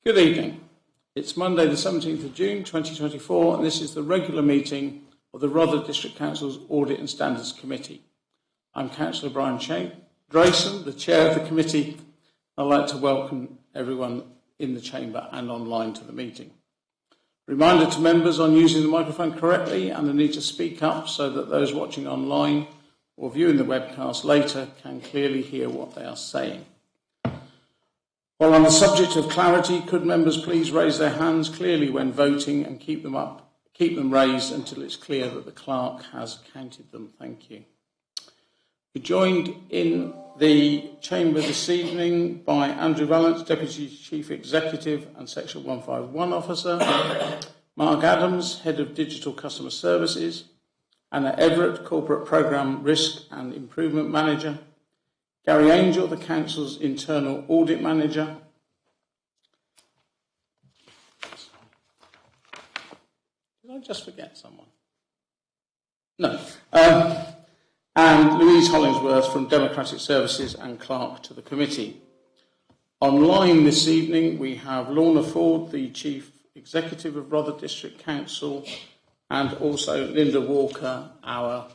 Good evening. It's Monday the 17th of June 2024 and this is the regular meeting of the Rotherham District Council's Audit and Standards Committee. I'm Councillor Brian Drayson, the Chair of the Committee. I'd like to welcome everyone in the chamber and online to the meeting. Reminder to members on using the microphone correctly and the need to speak up so that those watching online or viewing the webcast later can clearly hear what they are saying. While on the subject of clarity, could members please raise their hands clearly when voting and keep them raised until it's clear that the clerk has counted them. Thank you. We're joined in the chamber this evening by Andrew Vallance, Deputy Chief Executive and Section 151 Officer, Mark Adams, Head of Digital Customer Services, Anna Everett, Corporate Programme Risk and Improvement Manager, Gary Angel, the Council's Internal Audit Manager. Did I just forget someone? No. And Louise Hollingsworth from Democratic Services and Clerk to the Committee. Online this evening we have Lorna Ford, the Chief Executive of Rotherham District Council, and also Linda Walker, our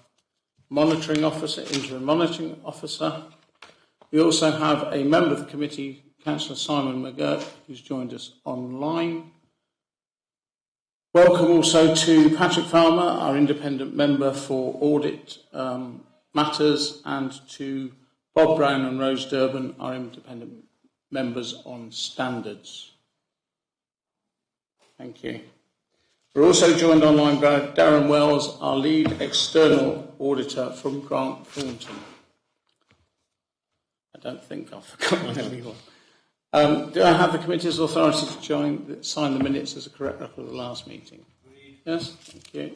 Monitoring Officer, Interim Monitoring Officer. We also have a member of the committee, Councillor Simon McGurk, who's joined us online. Welcome also to Patrick Farmer, our independent member for audit matters, and to Bob Brown and Rose Durbin, our independent members on standards. Thank you. We're also joined online by Darren Wells, our lead external auditor from Grant Thornton. I don't think I've forgotten anyone. Do I have the committee's authority to sign the minutes as a correct record of the last meeting? Yes, thank you.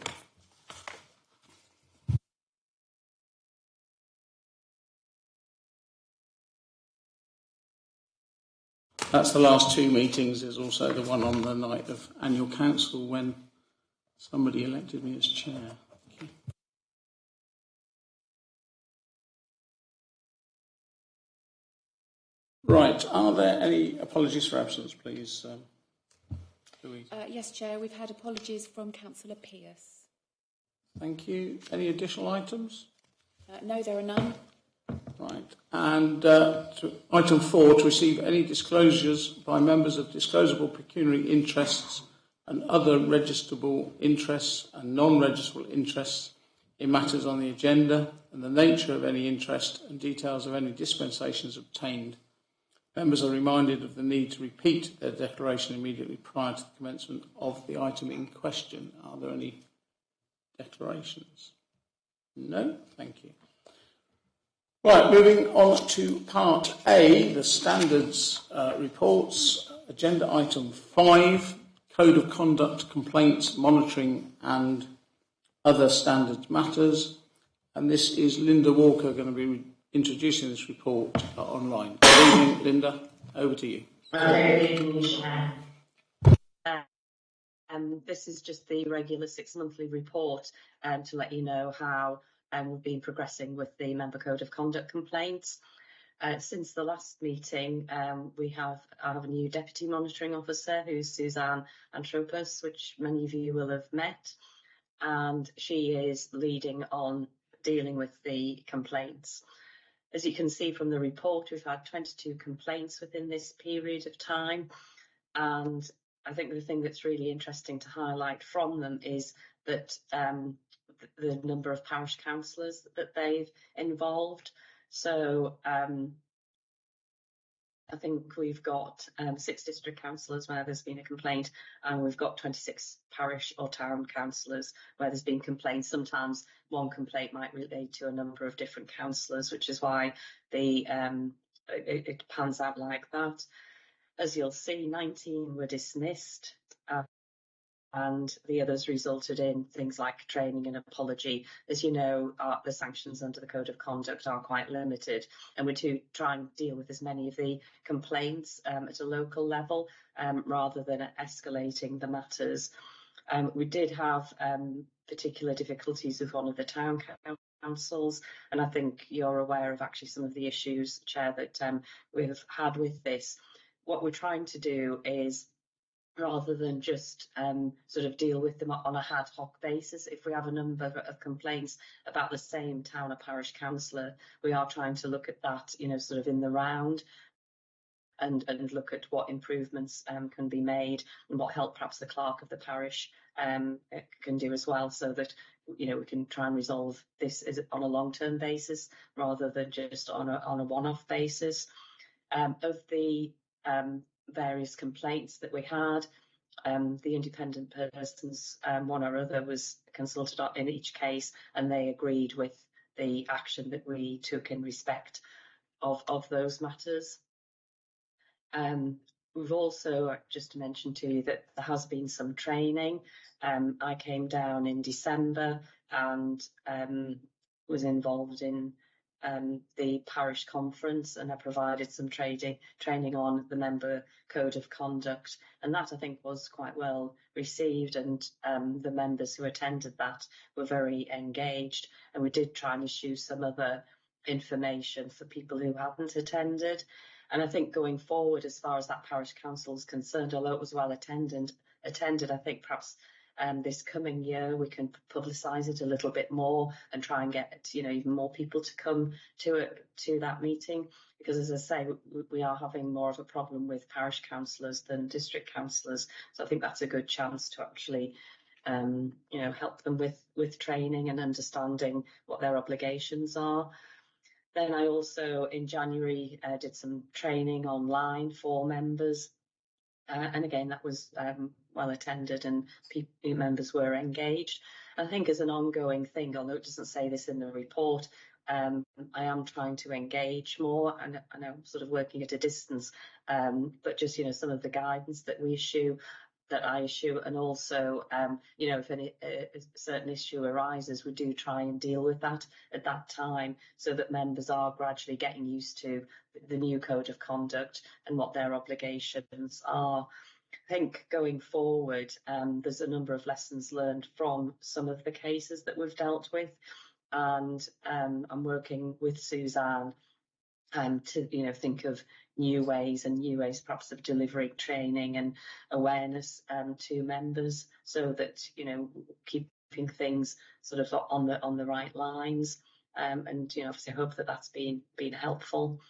That's the last two meetings. There's also the one on the night of annual council when somebody elected me as chair. Thank you. Right, are there any apologies for absence, please, Louise? Yes, Chair, we've had apologies from Councillor Pearce. Thank you. Any additional items? No, there are none. Right, and item 4, to receive any disclosures by members of disclosable pecuniary interests and other registrable interests and non-registrable interests in matters on the agenda, and the nature of any interest and details of any dispensations obtained. Members are reminded of the need to repeat their declaration immediately prior to the commencement of the item in question. Are there any declarations? No? Thank you. Right, moving on to Part A, the standards reports. Agenda item 5, Code of Conduct, Complaints, Monitoring and Other Standards Matters. And this is Linda Walker going to be introducing this report online. Good evening, Linda. Over to you. Good evening, Chair. This is just the regular 6-monthly report to let you know how we've been progressing with the Member Code of Conduct complaints. Since the last meeting, I have a new Deputy Monitoring Officer, who's Suzanne Antropos, which many of you will have met, and she is leading on dealing with the complaints. As you can see from the report, we've had 22 complaints within this period of time, and I think the thing that's really interesting to highlight from them is that the number of parish councillors that they've involved. So I think we've got 6 district councillors where there's been a complaint, and we've got 26 parish or town councillors where there's been complaints. Sometimes one complaint might relate to a number of different councillors, which is why it pans out like that. As you'll see, 19 were dismissed, and the others resulted in things like training and apology. As you know, the sanctions under the Code of Conduct are quite limited, and we're to try and deal with as many of the complaints at a local level rather than escalating the matters. We did have particular difficulties with one of the town councils, and I think you're aware of actually some of the issues, Chair, that we've had with this. what we're trying to do is, rather than just sort of deal with them on a ad hoc basis, if we have a number of complaints about the same town or parish councillor, we are trying to look at that, sort of in the round, and look at what improvements can be made and what help perhaps the clerk of the parish can do as well, so that we can try and resolve this on a long-term basis rather than just on a one-off basis. Of the various complaints that we had, the independent persons, one or other, was consulted in each case, and they agreed with the action that we took in respect of those matters. We've also, just to mention to you, that there has been some training. I came down in December and was involved in the parish conference, and I provided some training on the member code of conduct, and that I think was quite well received, and the members who attended that were very engaged, and we did try and issue some other information for people who hadn't attended. And I think going forward, as far as that parish council is concerned, although it was well attended, I think perhaps this coming year we can publicise it a little bit more and try and get even more people to come to that meeting, because, as I say, we are having more of a problem with parish councillors than district councillors. So I think that's a good chance to actually help them with training and understanding what their obligations are. Then I also, in January, did some training online for members. And again, that was well attended, and members were engaged. I think as an ongoing thing, although it doesn't say this in the report, I am trying to engage more, and I'm sort of working at a distance, but just, some of the guidance that I issue, and also, if a certain issue arises, we do try and deal with that at that time, so that members are gradually getting used to the new code of conduct and what their obligations are. I think going forward, there's a number of lessons learned from some of the cases that we've dealt with, and I'm working with Suzanne to think of new ways perhaps of delivering training and awareness to members, so that keeping things sort of on the right lines, and obviously I hope that that's been helpful.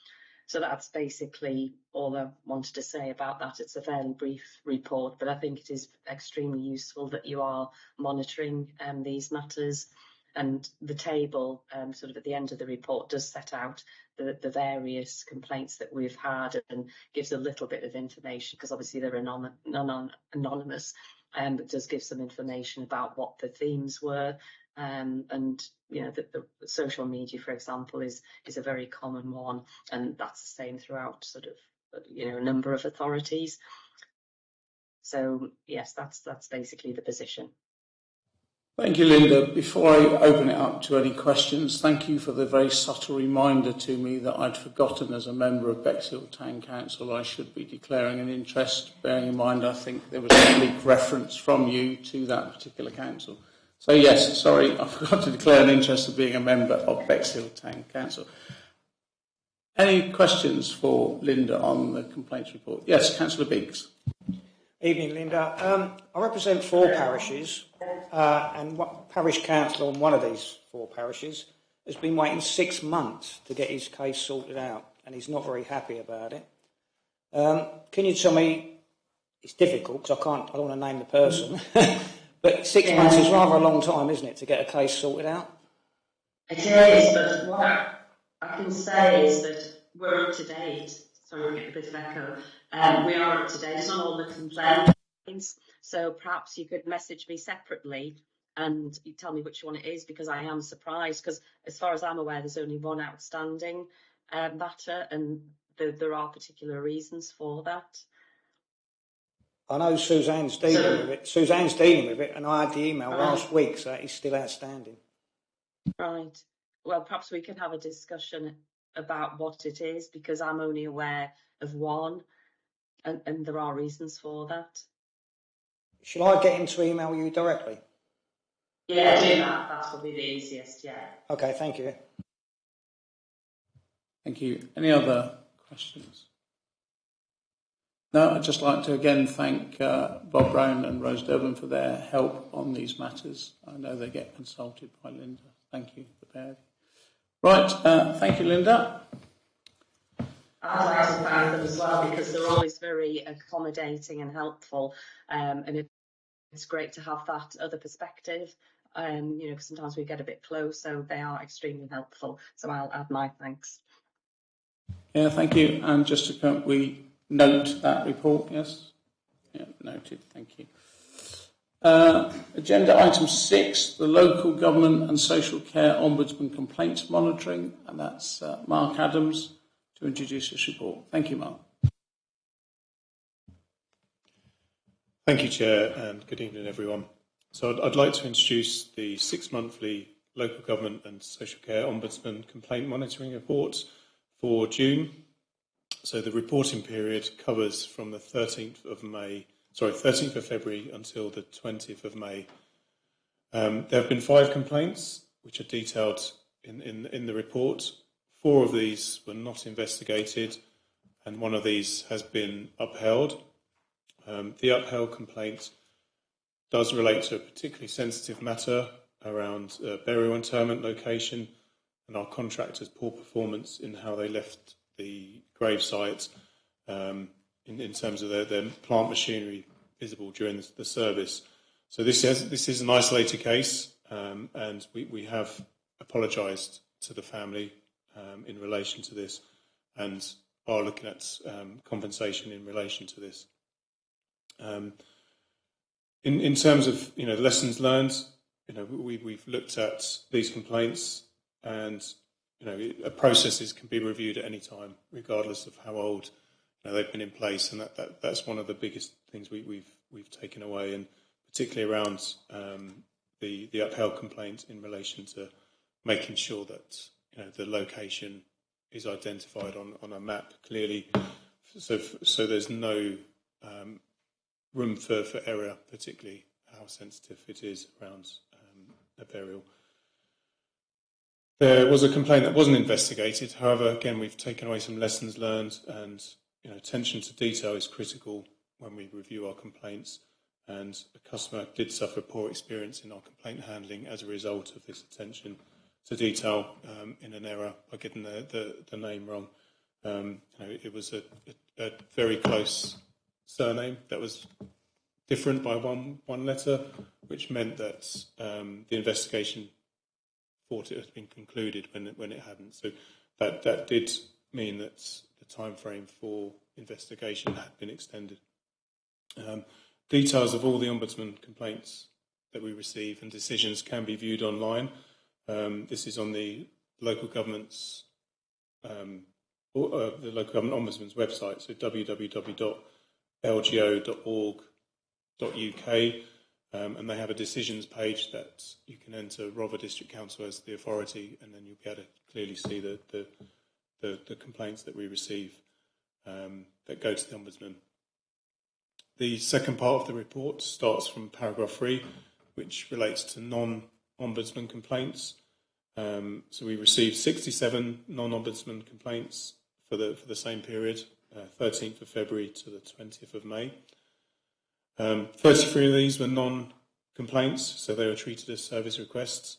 So that's basically all I wanted to say about that. It's a fairly brief report, but I think it is extremely useful that you are monitoring these matters. And the table, sort of at the end of the report, does set out the various complaints that we've had, and gives a little bit of information, because obviously they're anonymous, but does give some information about what the themes were. And the social media, for example, is a very common one, and that's the same throughout sort of a number of authorities. So yes, that's basically the position. Thank you, Linda. Before I open it up to any questions, thank you for the very subtle reminder to me that I'd forgotten, as a member of Bexhill Town Council, I should be declaring an interest, bearing in mind I think there was a oblique reference from you to that particular council. So yes, sorry, I forgot to declare an interest of being a member of Bexhill Town Council. Any questions for Linda on the complaints report? Yes, Councillor Biggs. Evening, Linda. I represent 4 parishes, and what parish councillor on one of these 4 parishes has been waiting 6 months to get his case sorted out, and he's not very happy about it. Can you tell me? It's difficult because I don't want to name the person, but 6 months is rather a long time, isn't it, to get a case sorted out? It is, but what I can say is that we're up to date. Sorry, we're getting a bit of echo. We are up to date on all the complaints, so perhaps you could message me separately and you tell me which one it is, because I am surprised, because as far as I'm aware there's only one outstanding matter, and there are particular reasons for that. I know Suzanne's dealing with it, and I had the email last week, so it's still outstanding. Right. Well, perhaps we could have a discussion about what it is, because I'm only aware of one, and there are reasons for that. Shall I get him to email you directly? Yeah, do that. That's probably the easiest, yeah. Okay, thank you. Thank you. Any other questions? No, I'd just like to again thank Bob Brown and Rose Dublin for their help on these matters. I know they get consulted by Linda. Thank you, the pair of you. Right, thank you, Linda. I'd like to thank them as well because they're always very accommodating and helpful, and it's great to have that other perspective. Because sometimes we get a bit close, so they are extremely helpful. So I'll add my thanks. Yeah, thank you. And just to come, we note that report, yes? Yeah, noted, thank you. Agenda item 6, the Local Government and Social Care Ombudsman Complaints Monitoring, and that's Mark Adams to introduce this report. Thank you, Mark. Thank you, Chair, and good evening, everyone. So I'd like to introduce the 6-monthly Local Government and Social Care Ombudsman Complaint Monitoring Report for June. So the reporting period covers from the 13th of February until the 20th of May. There have been 5 complaints, which are detailed in the report. 4 of these were not investigated, and 1 of these has been upheld. The upheld complaint does relate to a particularly sensitive matter around burial interment location and our contractors' poor performance in how they left the grave site in terms of their plant machinery visible during the service. So this is an isolated case, and we have apologised to the family in relation to this, and are looking at compensation in relation to this. In terms of lessons learned, we've looked at these complaints, and processes can be reviewed at any time, regardless of how old they've been in place, and that's one of the biggest things we've taken away, and particularly around the upheld complaint in relation to making sure that the location is identified on a map clearly, so there's no room for error, particularly how sensitive it is around a burial. There was a complaint that wasn't investigated. However, again, we've taken away some lessons learned, and attention to detail is critical when we review our complaints. And a customer did suffer poor experience in our complaint handling as a result of this attention to detail in an error by getting the name wrong. It was a very close surname that was different by one letter, which meant that the investigation thought it had been concluded when it hadn't. So that did mean that the time frame for investigation had been extended. Details of all the Ombudsman complaints that we receive and decisions can be viewed online. This is on the local government's the local government ombudsman's website, so www.lgo.org.uk, and they have a decisions page that you can enter Rother District Council as the authority, and then you'll be able to clearly see the complaints that we receive that go to the Ombudsman. The second part of the report starts from paragraph 3, which relates to non-Ombudsman complaints. So we received 67 non-Ombudsman complaints for the same period, 13th of February to the 20th of May. 33 of these were non-complaints, so they were treated as service requests.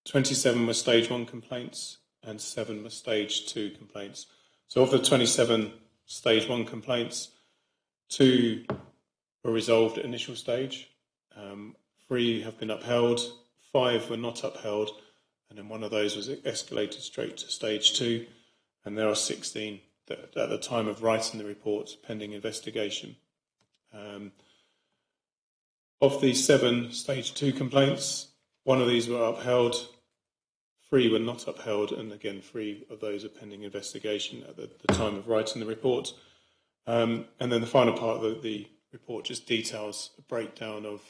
27 were stage 1 complaints, and 7 were stage 2 complaints. So of the 27 stage 1 complaints, 2 were resolved at initial stage, 3 have been upheld, 5 were not upheld, and then 1 of those was escalated straight to stage 2, and there are 16 that at the time of writing the report pending investigation. Of these 7 stage 2 complaints, 1 of these were upheld, 3 were not upheld, and again 3 of those are pending investigation at the time of writing the report. And then the final part of the report just details a breakdown of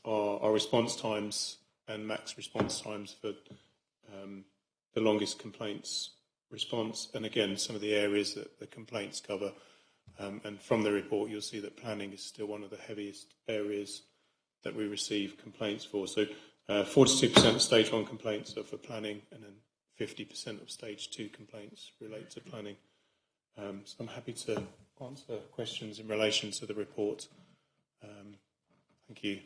our response times and max response times for the longest complaints response, and again some of the areas that the complaints cover. And from the report you'll see that planning is still one of the heaviest areas that we receive complaints for. So 42% of stage 1 complaints are for planning, and then 50% of stage 2 complaints relate to planning. So I'm happy to answer questions in relation to the report. Thank you.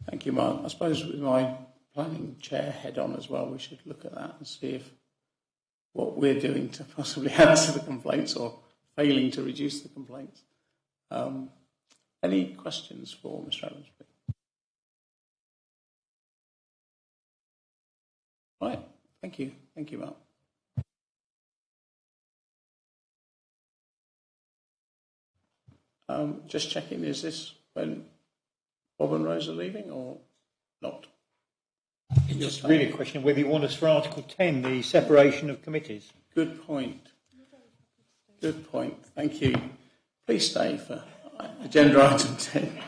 Thank you, Mark. I suppose with my planning chair head on as well, we should look at that and see if what we're doing to possibly add to the complaints or failing to reduce the complaints. Any questions for Mr. Adams? Right, thank you. Thank you, Mark. Just checking, is this when Bob and Rose are leaving or not? It's just really a question of whether you want us for Article 10, the separation of committees. Good point. Good point. Thank you. Please stay for agenda item 10.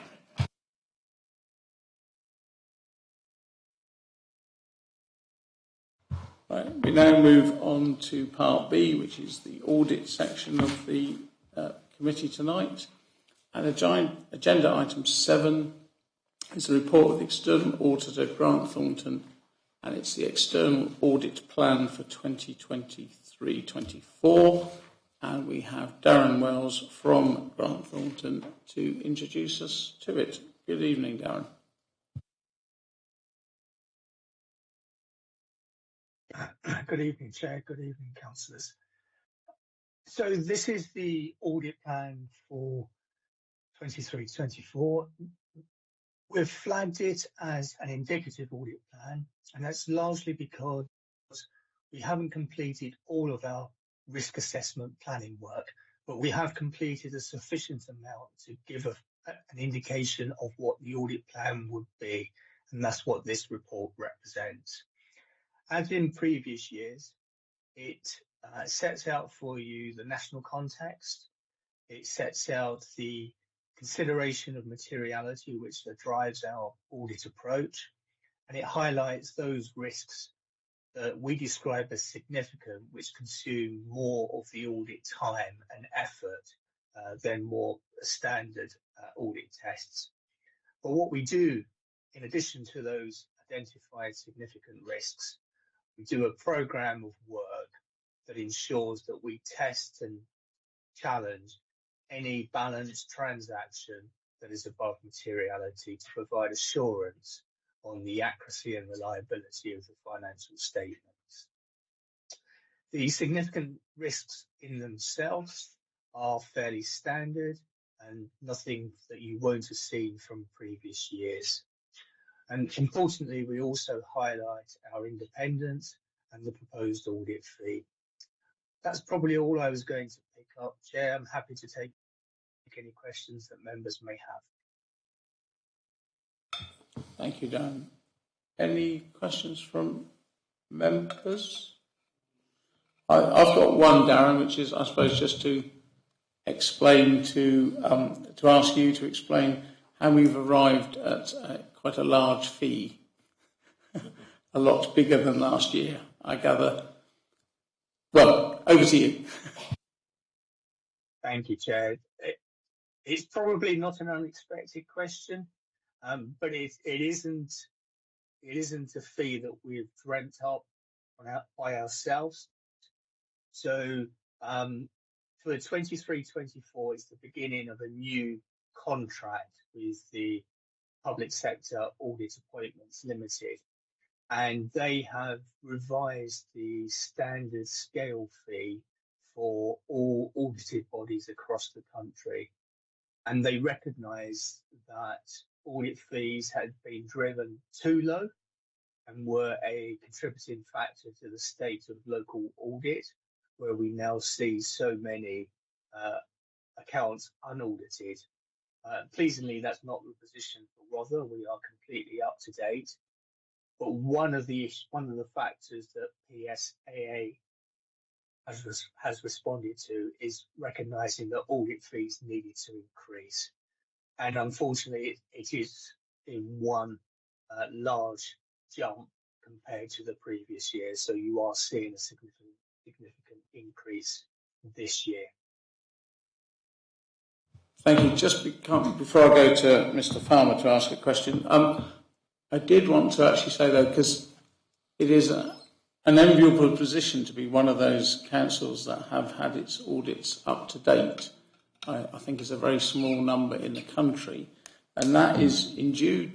Right, we now move on to Part B, which is the audit section of the committee tonight. And agenda item 7 is the report of the external auditor, Grant Thornton, and it's the external audit plan for 2023-24. And we have Darren Wells from Grant Thornton to introduce us to it. Good evening, Darren. Good evening, Chair. Good evening, councillors. So this is the audit plan for 23-24. We've flagged it as an indicative audit plan, and that's largely because we haven't completed all of our risk assessment planning work, but we have completed a sufficient amount to give an indication of what the audit plan would be, and that's what this report represents. As in previous years, it sets out for you the national context. It sets out the consideration of materiality, which drives our audit approach, and it highlights those risks that we describe as significant, which consume more of the audit time and effort than more standard audit tests. But what we do, in addition to those identified significant risks, we do a program of work that ensures that we test and challenge any balanced transaction that is above materiality to provide assurance on the accuracy and reliability of the financial statements. The significant risks in themselves are fairly standard and nothing that you won't have seen from previous years. And importantly, we also highlight our independence and the proposed audit fee. That's probably all I was going to pick up, Chair. I'm happy to take any questions that members may have. Thank you, Dan. Any questions from members? I've got one, Darren, which is, I suppose, just to explain to ask you to explain how we've arrived at quite a large fee, a lot bigger than last year, I gather. Well, over to you. Thank you, Chair. It's probably not an unexpected question, but it isn't a fee that we've dreamt up by ourselves. So for 23-24, it's the beginning of a new contract with the Public Sector Audit Appointments Limited, and they have revised the standard scale fee for all audited bodies across the country. And they recognise that audit fees had been driven too low and were a contributing factor to the state of local audit, where we now see so many accounts unaudited. Pleasingly, that's not the position for Rother. We are completely up to date. But one of the factors that PSAA has responded to is recognising that audit fees needed to increase. And unfortunately, it is in one large jump compared to the previous year. So you are seeing a significant increase this year. Thank you. Just before I go to Mr. Farmer to ask a question, I did want to actually say, though, because it is an enviable position to be one of those councils that have had its audits up to date. I think is a very small number in the country, and that is due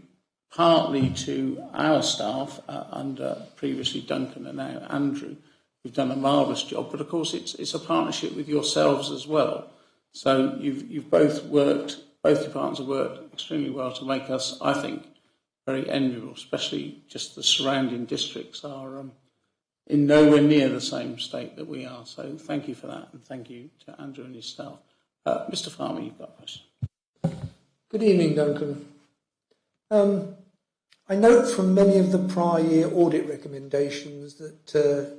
partly to our staff under previously Duncan and now Andrew, who've done a marvellous job. But of course, it's a partnership with yourselves as well. So you've both departments have worked extremely well to make us, I think, very enviable. Especially just the surrounding districts are in nowhere near the same state that we are. So thank you for that, and thank you to Andrew and his staff. Mr. Farmer, you've got a question. Good evening, Duncan. I note from many of the prior year audit recommendations that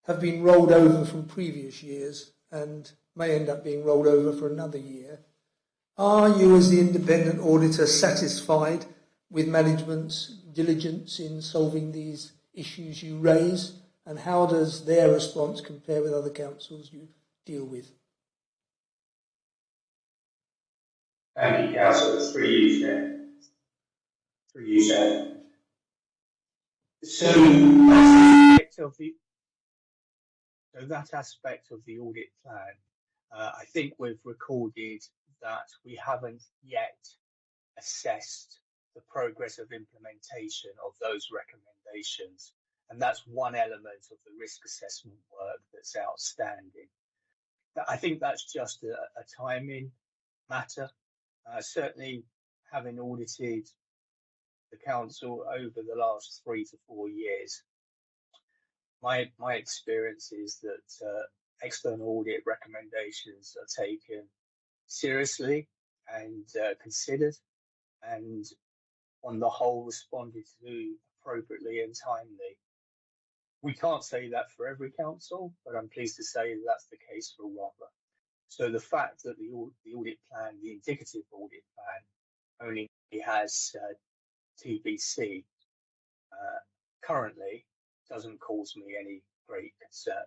have been rolled over from previous years and may end up being rolled over for another year. Are you, as the independent auditor, satisfied with management's diligence in solving these issues you raise, and how does their response compare with other councils you deal with? Thank you, Councillor. It's through you, Chair. Through you, Chair. So that aspect of the audit plan, I think we've recorded that we haven't yet assessed the progress of implementation of those recommendations, and that's one element of the risk assessment work that's outstanding. I think that's just a timing matter. Certainly, having audited the council over the last 3 to 4 years, my experience is that external audit recommendations are taken seriously and considered, and on the whole responded to appropriately and timely. We can't say that for every council, but I'm pleased to say that's the case for Rother. So the fact that the audit plan, the indicative audit plan, only has TBC currently doesn't cause me any great concern.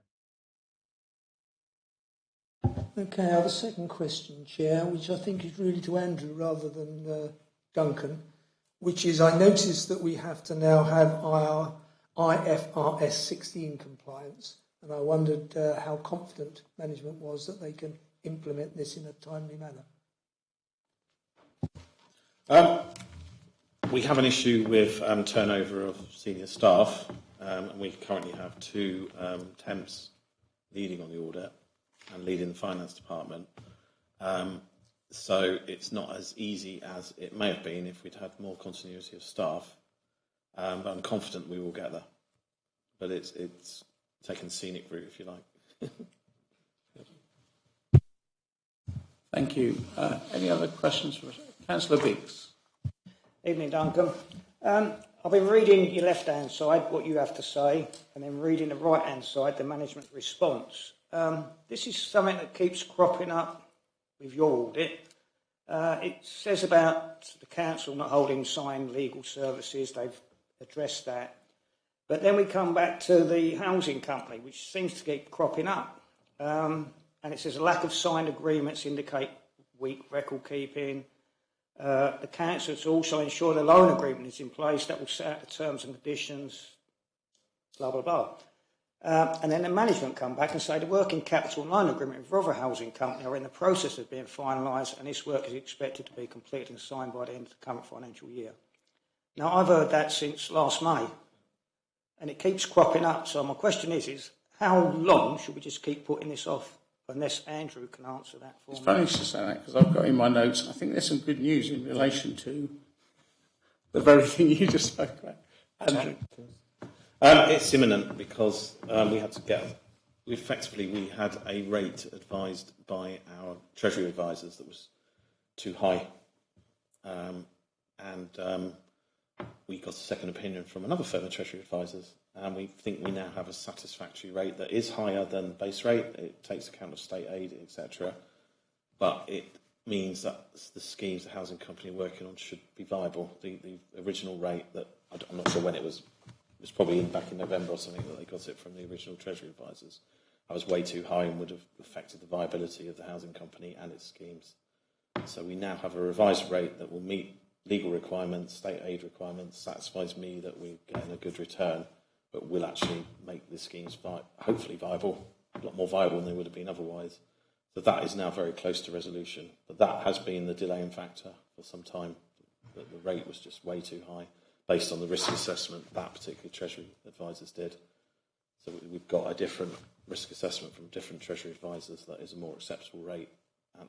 Okay, I have a second question, Chair, which I think is really to Andrew rather than Duncan, which is I noticed that we have to now have our IFRS 16 compliance, and I wondered how confident management was that they can implement this in a timely manner. We have an issue with turnover of senior staff, and we currently have 2 temps leading on the audit and leading the finance department. So it's not as easy as it may have been if we'd had more continuity of staff, but I'm confident we will get there. But it's taken scenic route, if you like. Thank you. Any other questions for Councillor Biggs? Evening, Duncan. I've been reading your left-hand side, what you have to say, and then reading the right-hand side, the management response. This is something that keeps cropping up with your audit. It says about the council not holding signed legal services. They've addressed that. But then we come back to the housing company, which seems to keep cropping up. And it says a lack of signed agreements indicate weak record keeping. The council to also ensure the loan agreement is in place that will set out the terms and conditions, blah, blah, blah. And then the management come back and say the working capital loan agreement with Rother Housing Company are in the process of being finalised, and this work is expected to be completed and signed by the end of the current financial year. Now, I've heard that since last May, and it keeps cropping up. So my question is how long should we just keep putting this off? Unless Andrew can answer that for me. It's funny you should say that, because I've got in my notes, I think there's some good news in relation to the very thing you just spoke about. Andrew. It's imminent because we had a rate advised by our Treasury advisors that was too high. And we got a second opinion from another firm of Treasury advisors, and we think we now have a satisfactory rate that is higher than the base rate. It takes account of state aid, etc. But it means that the schemes the housing company are working on should be viable. The original rate that, I'm not sure when it was probably back in November or something that they got it from the original Treasury advisors. I was way too high and would have affected the viability of the housing company and its schemes. So we now have a revised rate that will meet legal requirements, state aid requirements, satisfies me that we're getting a good return, but will actually make the schemes hopefully viable, a lot more viable than they would have been otherwise. So that is now very close to resolution. But that has been the delaying factor for some time. That the rate was just way too high based on the risk assessment that particular Treasury advisors did. So we've got a different risk assessment from different Treasury advisors that is a more acceptable rate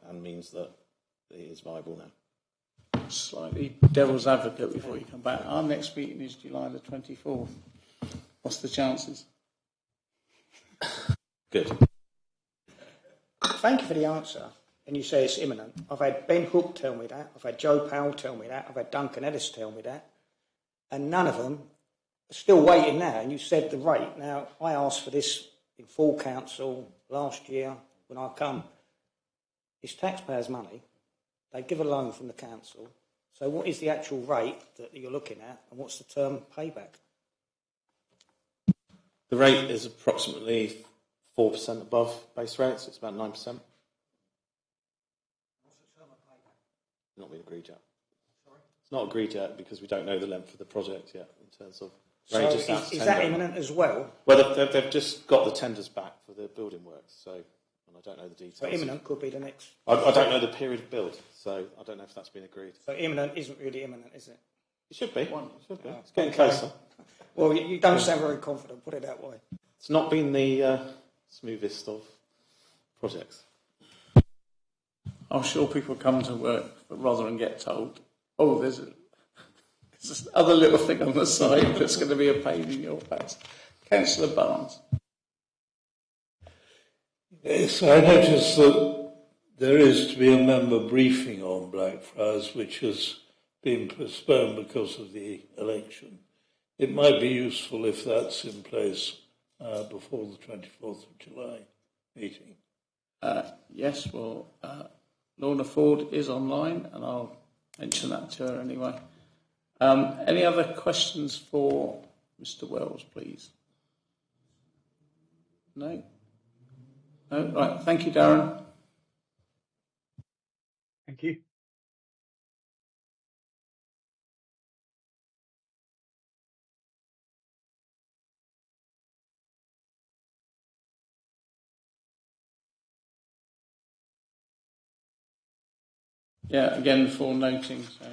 and means that it is viable now. Slightly devil's advocate before you come back. Our next meeting is July the 24th. What's the chances? Good. Thank you for the answer. And you say it's imminent. I've had Ben Hook tell me that. I've had Joe Powell tell me that. I've had Duncan Ellis tell me that. And none of them are still waiting now. And you said the rate. Now, I asked for this in full council last year when I come. It's taxpayers' money. They give a loan from the council. So what is the actual rate that you're looking at and what's the term payback? The rate is approximately 4% above base rates. It's about 9%. Not been agreed yet. Sorry? It's not agreed yet because we don't know the length of the project yet in terms of ranges. So is that imminent as well? Well, they've just got the tenders back for the building works, so and I don't know the details. So imminent could be the next. I don't know the period of build, so I don't know if that's been agreed. So imminent isn't really imminent, is it? It should be. It should be. It's getting closer. Well, you don't sound very confident. Put it that way. It's not been the smoothest of projects. I'm sure people come to work, but rather than get told, oh, there's this other little thing on the side that's going to be a pain in your face. Councillor Barnes. Yes, I noticed that there is to be a member briefing on Blackfriars, which has been postponed because of the election. It might be useful if that's in place before the 24th of July meeting. Yes, well, Lorna Ford is online, and I'll mention that to her anyway. Any other questions for Mr. Wells, please? No? No? Right, thank you, Darren. Thank you. Yeah, again, for noting, so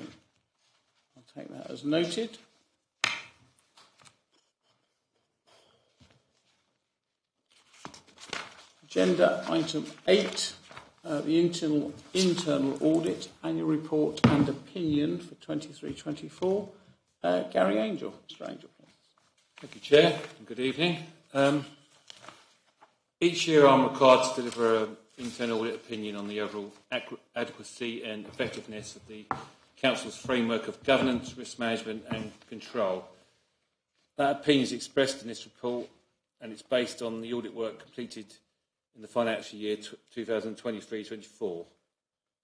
I'll take that as noted. Agenda item 8, the internal audit, annual report and opinion for 23-24. Gary Angel. Mr. Angel, please. Thank you, Chair, and good evening. Each year I'm required to deliver an internal audit opinion on the overall adequacy and effectiveness of the Council's framework of governance, risk management and control. That opinion is expressed in this report and it's based on the audit work completed in the financial year 2023-24,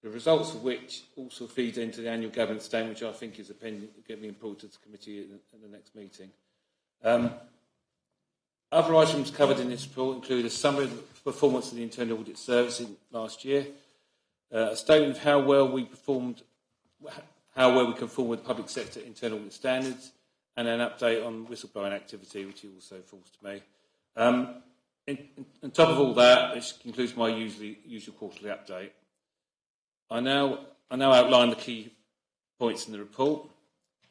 the results of which also feed into the annual governance statement, which I think is going to be important to the committee in the next meeting. Other items covered in this report include a summary of the performance of the Internal Audit Service in last year, a statement of how well we conform with public sector internal audit standards, and an update on whistleblowing activity, which also falls to me. On top of all that, this concludes my usual quarterly update. I now outline the key points in the report.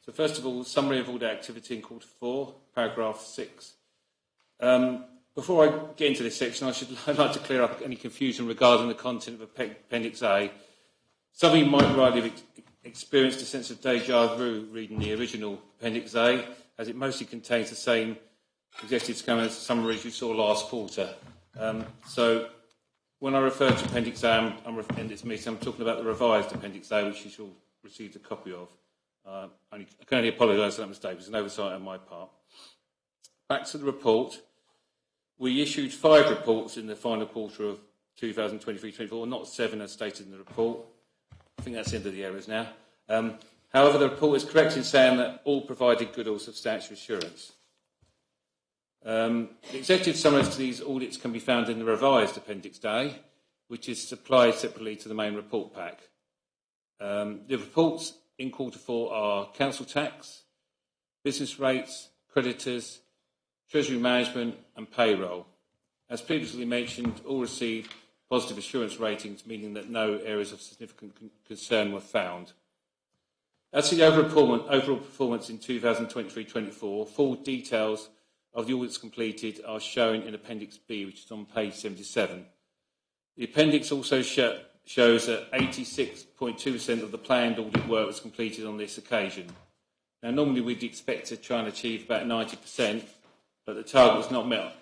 So first of all, summary of audit activity in quarter 4, paragraph 6. Before I get into this section, I'd like to clear up any confusion regarding the content of Appendix A. Some of you might rightly have experienced a sense of deja vu reading the original Appendix A, as it mostly contains the same executive summaries you saw last quarter. So when I refer to Appendix A in this meeting, I'm talking about the revised Appendix A, which you should have received a copy of. I can only apologise for that mistake. It was an oversight on my part. Back to the report. We issued 5 reports in the final quarter of 2023-24, not 7 as stated in the report. I think that's the end of the errors now. However, the report is correct in saying that all provided good or substantial assurance. The executive summaries to these audits can be found in the revised Appendix A, which is supplied separately to the main report pack. The reports in quarter 4 are council tax, business rates, creditors, treasury management and payroll. As previously mentioned, all received positive assurance ratings, meaning that no areas of significant concern were found. As to the overall performance in 2023-24, full details of the audits completed are shown in Appendix B, which is on page 77. The appendix also shows that 86.2% of the planned audit work was completed on this occasion. Now, normally we'd expect to try and achieve about 90%, but the target was not met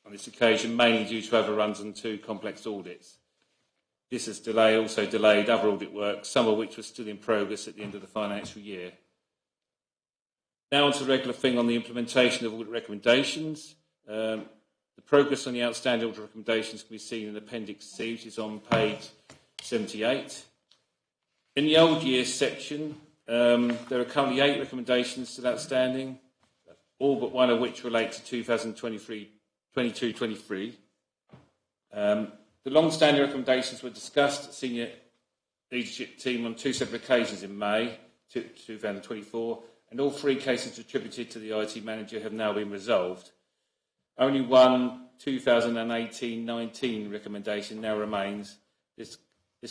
on this occasion, mainly due to overruns and 2 complex audits. This has also delayed other audit work, some of which was still in progress at the end of the financial year. Now on to the regular thing on the implementation of audit recommendations. The progress on the outstanding audit recommendations can be seen in Appendix C, which is on page 78. In the old years section, there are currently 8 recommendations still outstanding, all but one of which relate to 2022-23. The long-standing recommendations were discussed at senior leadership team on 2 separate occasions in May 2024, and all 3 cases attributed to the IT manager have now been resolved. Only one 2018-19 recommendation now remains. This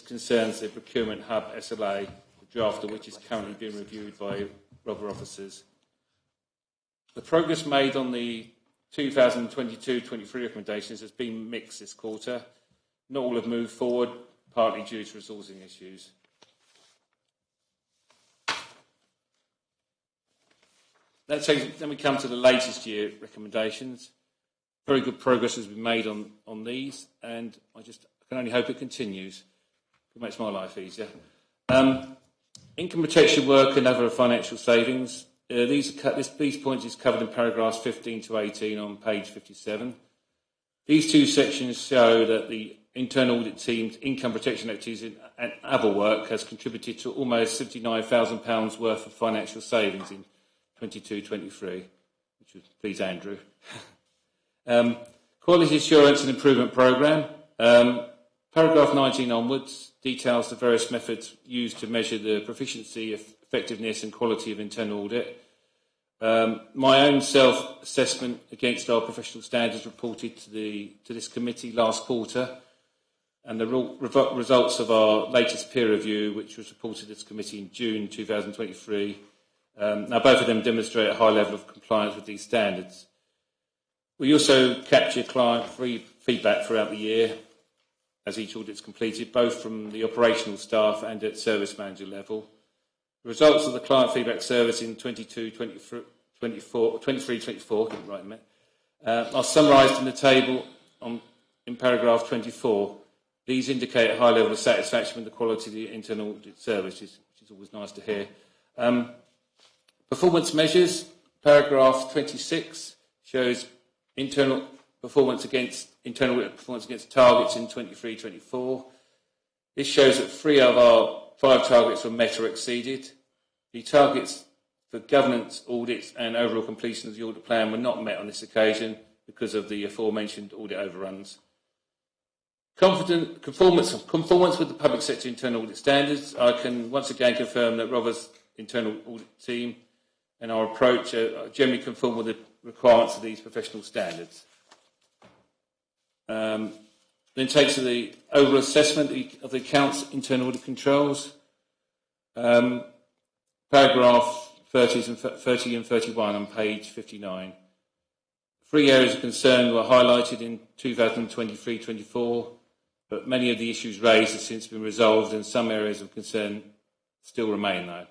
concerns the Procurement Hub SLA, the draft of which is currently being reviewed by other officers. The progress made on the 2022-23 recommendations has been mixed this quarter. Not all have moved forward, partly due to resourcing issues. Then we come to the latest year recommendations. Very good progress has been made on these, and I can only hope it continues. It makes my life easier. Income protection work and other financial savings. These points is covered in paragraphs 15 to 18 on page 57. These 2 sections show that the internal audit team's income protection activities and other work has contributed to almost £79,000 worth of financial savings in 22-23, which was, please, Andrew. Quality assurance and improvement programme. Paragraph 19 onwards details the various methods used to measure the proficiency, effectiveness and quality of internal audit. My own self-assessment against our professional standards reported to this committee last quarter, and the results of our latest peer review, which was reported to this committee in June 2023. Now, both of them demonstrate a high level of compliance with these standards. We also capture client feedback throughout the year as each audit is completed, both from the operational staff and at service manager level. The results of the client feedback service in 23-24 are summarised in the table in paragraph 24. These indicate a high level of satisfaction with the quality of the internal audit service, which is always nice to hear. Performance measures, paragraph 26, shows internal performance against targets in 23-24. This shows that 3 of our 5 targets were met or exceeded. The targets for governance, audits and overall completion of the audit plan were not met on this occasion because of the aforementioned audit overruns. Conformance with the public sector internal audit standards. I can once again confirm that Rover's internal audit team and our approach generally conform with the requirements of these professional standards. Then takes to the overall assessment of the accounts internal audit controls. Paragraph 30 and 31 on page 59. 3 areas of concern were highlighted in 2023-24, but many of the issues raised have since been resolved and some areas of concern still remain though.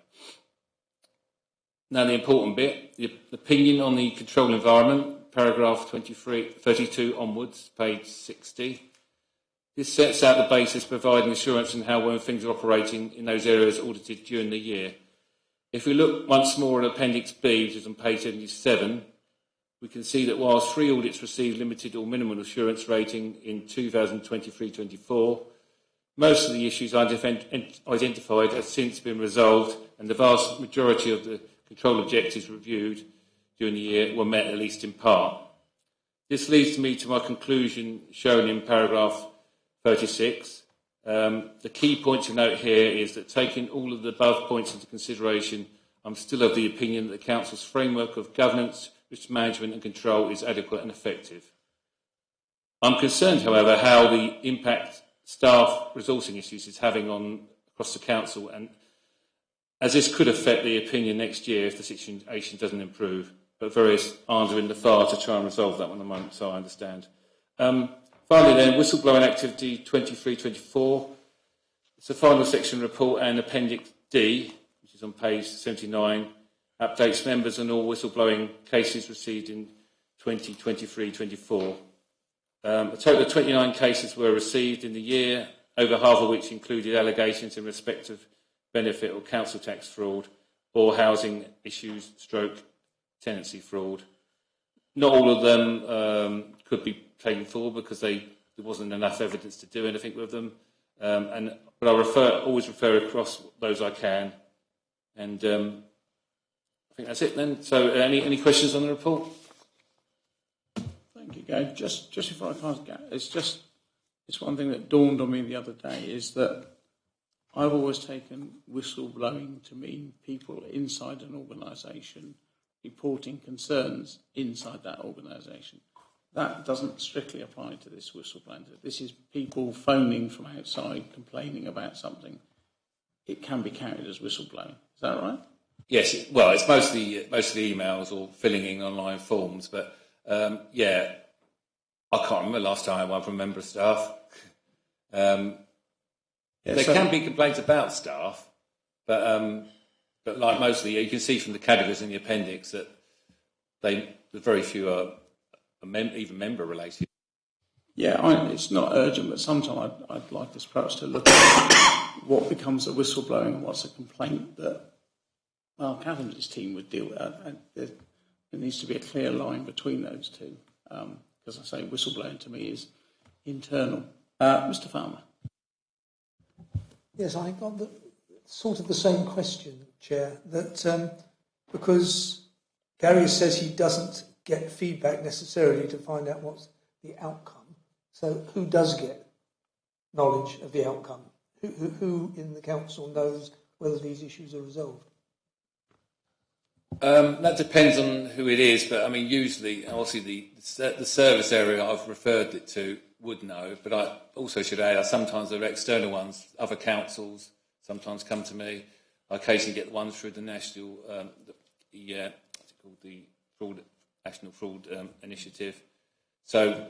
Now the important bit, the opinion on the control environment, paragraph 32 onwards, page 60. This sets out the basis providing assurance on how well things are operating in those areas audited during the year. If we look once more at Appendix B, which is on page 77, we can see that whilst 3 audits received limited or minimal assurance rating in 2023-24, most of the issues identified have since been resolved and the vast majority of the control objectives reviewed during the year were met at least in part. This leads me to my conclusion shown in paragraph 36. The key point to note here is that taking all of the above points into consideration, I'm still of the opinion that the Council's framework of governance, risk management and control is adequate and effective. I'm concerned, however, how the impact staff resourcing issues is having on across the council, and as this could affect the opinion next year if the situation doesn't improve. But various arms are in the fire to try and resolve that one at the moment, so I understand. Finally then, whistleblowing activity 23-24. It's a final section report and Appendix D, which is on page 79, updates members on all whistleblowing cases received in 2023-24. A total of 29 cases were received in the year, over half of which included allegations in respect of benefit or council tax fraud or housing issues / tenancy fraud. Not all of them could be taken forward because there wasn't enough evidence to do anything with them. But I always refer across those I can. And I think that's it then. So any questions on the report? Thank you, Gabe. Just before I pass, it's one thing that dawned on me the other day is that I've always taken whistleblowing to mean people inside an organisation reporting concerns inside that organisation. That doesn't strictly apply to this whistleblowing. This is people phoning from outside complaining about something. It can be counted as whistleblowing. Is that right? Yes. Well, it's mostly emails or filling in online forms. But yeah, I can't remember the last time I had one from a member of staff. There can be complaints about staff, but like mostly, you can see from the categories in the appendix that very few are even member related. Yeah, it's not urgent, but sometimes I'd like us perhaps to look at what becomes a whistleblowing and what's a complaint that, well, Catherine's team would deal with. There needs to be a clear line between those two, because I say whistleblowing to me is internal. Mr. Farmer. Yes, I got sort of the same question, Chair, that because Gary says he doesn't get feedback necessarily to find out what's the outcome, so who does get knowledge of the outcome? Who in the council knows whether these issues are resolved? That depends on who it is, but I mean, usually, obviously, the service area I've referred it to would know, but I also should add, sometimes there are external ones, other councils sometimes come to me. I occasionally get the ones through the national, what's it called, the National Fraud Initiative. So,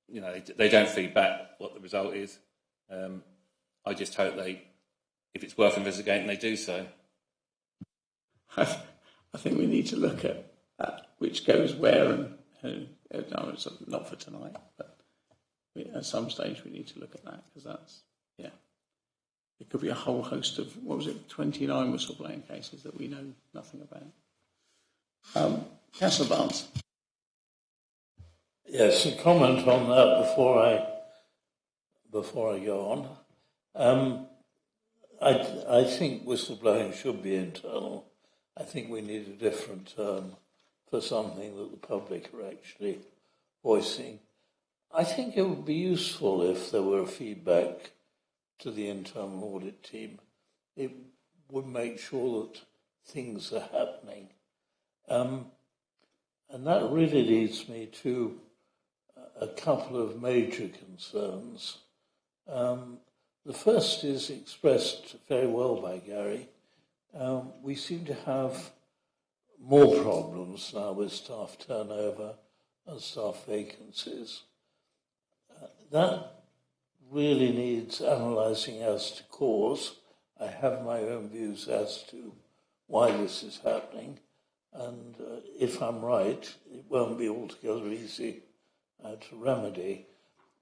you know, they don't feed back what the result is. I just hope if it's worth investigating, they do so. I think we need to look at which goes where and who. No, it's not for tonight, but at some stage we need to look at that, because that's, yeah. It could be a whole host of, 29 whistleblowing cases that we know nothing about. Councillor Barnes. Yes, a comment on that before I go on. I think whistleblowing should be internal. I think we need a different term for something that the public are actually voicing. I think it would be useful if there were feedback to the internal audit team. It would make sure that things are happening. And that really leads me to a couple of major concerns. The first is expressed very well by Gary. We seem to have more problems now with staff turnover and staff vacancies. That really needs analysing as to cause. I have my own views as to why this is happening, and if I'm right, it won't be altogether easy to remedy.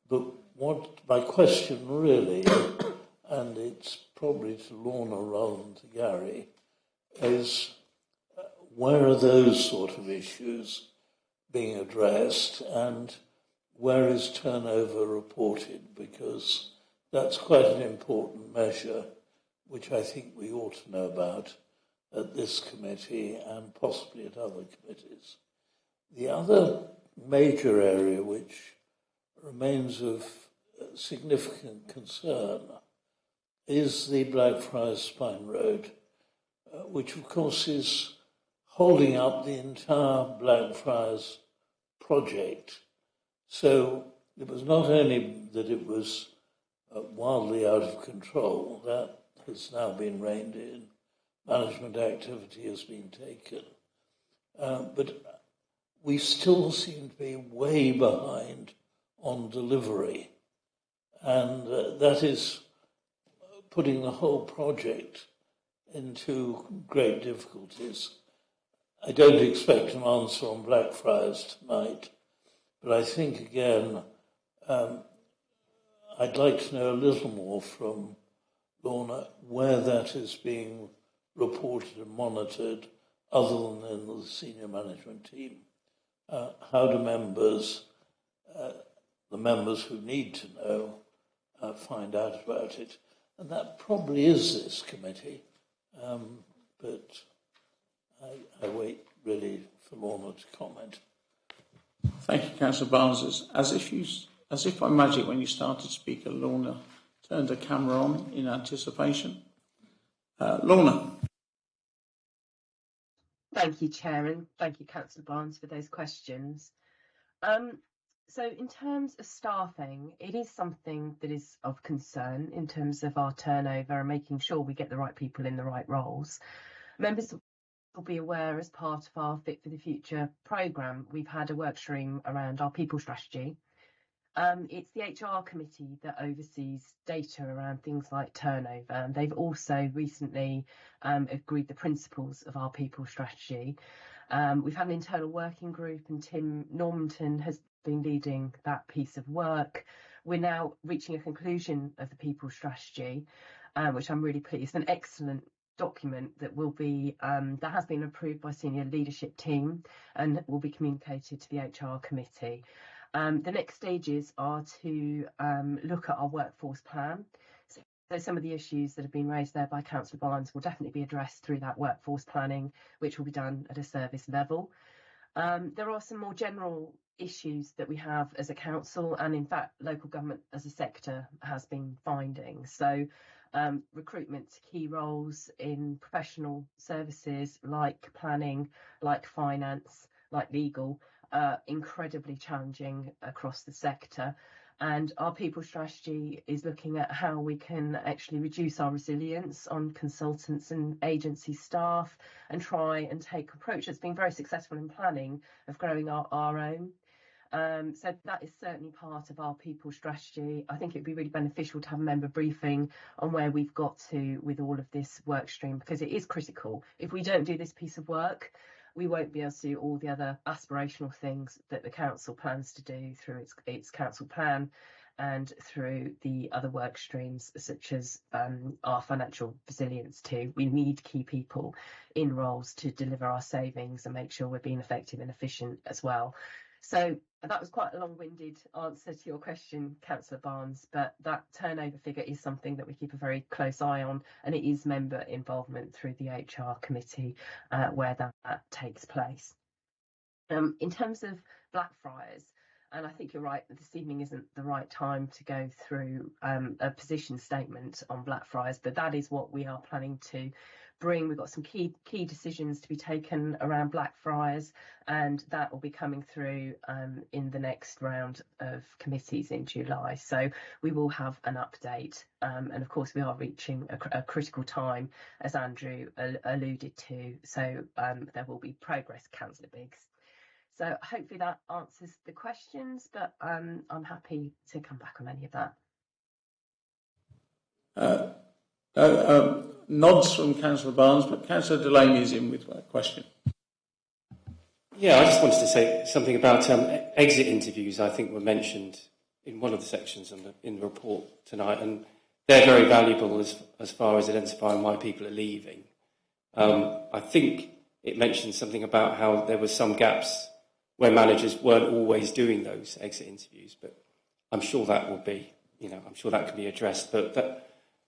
But what my question really, and it's probably to Lorna rather than to Gary, is where are those sort of issues being addressed, and where is turnover reported? Because that's quite an important measure, which I think we ought to know about at this committee and possibly at other committees. The other major area which remains of significant concern is the Blackfriars Spine Road, which of course is holding up the entire Blackfriars project. So it was not only that it was wildly out of control, that has now been reined in, management activity has been taken, but we still seem to be way behind on delivery, and that is putting the whole project into great difficulties. I don't expect an answer on Blackfriars tonight, but I think, again, I'd like to know a little more from Lorna where that is being reported and monitored, other than in the senior management team. How do members, the members who need to know, find out about it? And that probably is this committee, but I wait really for Lorna to comment. Thank you, Councillor Barnes. As if by magic, when you started speaking, Lorna turned her camera on in anticipation. Lorna. Thank you, Chair, and thank you, Councillor Barnes, for those questions. So in terms of staffing, it is something that is of concern in terms of our turnover and making sure we get the right people in the right roles. Members will be aware, as part of our Fit for the Future programme, we've had a work stream around our people strategy. It's the HR committee that oversees data around things like turnover, and they've also recently agreed the principles of our people strategy. We've had an internal working group, and Tim Normanton has been leading that piece of work. We're now reaching a conclusion of the people strategy, which I'm really pleased. An excellent document that will be that has been approved by senior leadership team and will be communicated to the HR committee. The next stages are to look at our workforce plan. So some of the issues that have been raised there by Councillor Barnes will definitely be addressed through that workforce planning, which will be done at a service level. There are some more general issues that we have as a council, and in fact local government as a sector has been finding. So recruitment to key roles in professional services like planning, like finance, like legal, incredibly challenging across the sector. And our people strategy is looking at how we can actually reduce our resilience on consultants and agency staff and try and take approach that's been very successful in planning of growing our own. So that is certainly part of our people strategy. I think it would be really beneficial to have a member briefing on where we've got to with all of this work stream, because it is critical. If we don't do this piece of work, we won't be able to do all the other aspirational things that the council plans to do through its council plan and through the other work streams, such as our financial resilience too. We need key people in roles to deliver our savings and make sure we're being effective and efficient as well. So that was quite a long-winded answer to your question, Councillor Barnes, but that turnover figure is something that we keep a very close eye on, and it is member involvement through the HR committee where that takes place. In terms of Blackfriars, and I think you're right that this evening isn't the right time to go through a position statement on Blackfriars, but that is what we are planning to bring. We've got some key decisions to be taken around Blackfriars, and that will be coming through in the next round of committees in July. So we will have an update, and of course we are reaching a critical time, as Andrew alluded to. So there will be progress, Councillor Biggs. So hopefully that answers the questions, but I'm happy to come back on any of that. Nods from Councillor Barnes, but Councillor Delaney is in with a question. Yeah, I just wanted to say something about exit interviews. I think were mentioned in one of the sections in the report tonight, and they're very valuable as far as identifying why people are leaving. I think it mentioned something about how there were some gaps where managers weren't always doing those exit interviews, but I'm sure that will be, I'm sure that can be addressed. But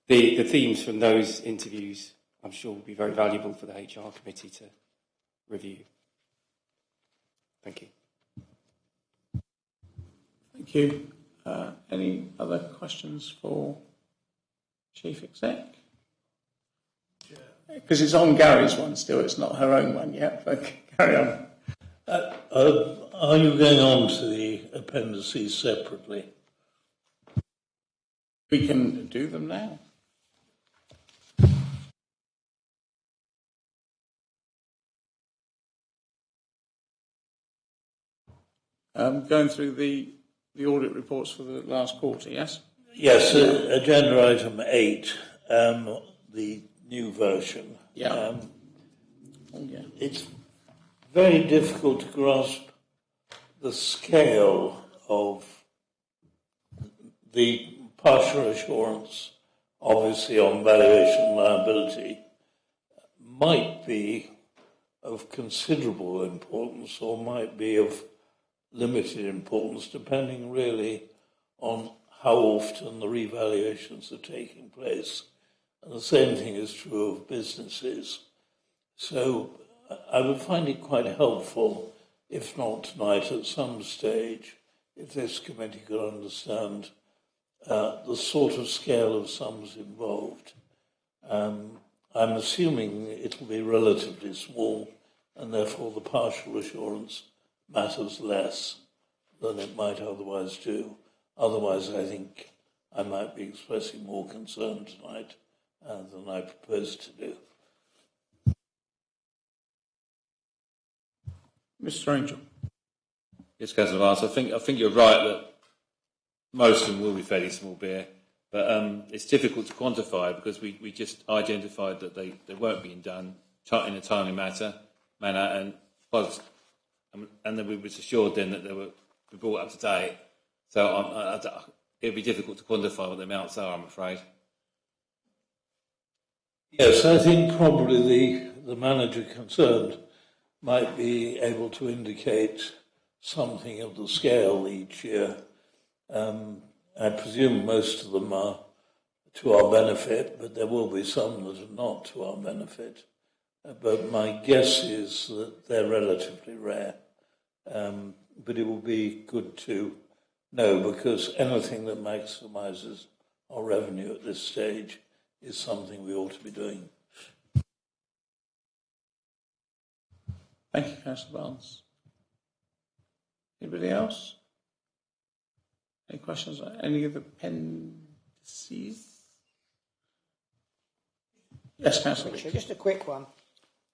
the themes from those interviews, I'm sure, will be very valuable for the HR committee to review. Thank you. Thank you. Any other questions for Chief Exec? because it's on Gary's one still, it's not her own one yet, but carry on. Are you going on to the appendices separately? We can do them now. Going through the audit reports for the last quarter, yes? Yes, agenda item 8, the new version. Yeah. It's very difficult to grasp the scale of the partial assurance, obviously on valuation liability, might be of considerable importance or might be of limited importance, depending really on how often the revaluations are taking place. And the same thing is true of businesses. So I would find it quite helpful, if not tonight, at some stage, if this committee could understand the sort of scale of sums involved. I'm assuming it'll be relatively small, and therefore the partial assurance matters less than it might otherwise do. Otherwise, I think I might be expressing more concern tonight than I propose to do. Mr. Angel. Yes, Councillor Vance, I think you're right that most of them will be fairly small beer, but it's difficult to quantify because we just identified that they weren't being done in a timely manner, and then we were assured then that they were brought up to date. So it'd be difficult to quantify what the amounts are, I'm afraid. Yes, I think probably the manager concerned might be able to indicate something of the scale each year. I presume most of them are to our benefit, but there will be some that are not to our benefit. But my guess is that they're relatively rare. But it will be good to know, because anything that maximises our revenue at this stage is something we ought to be doing. Thank you, Councillor Barnes. Anybody else? Any questions on any of the appendices? Yes, Councillor. Just a quick one.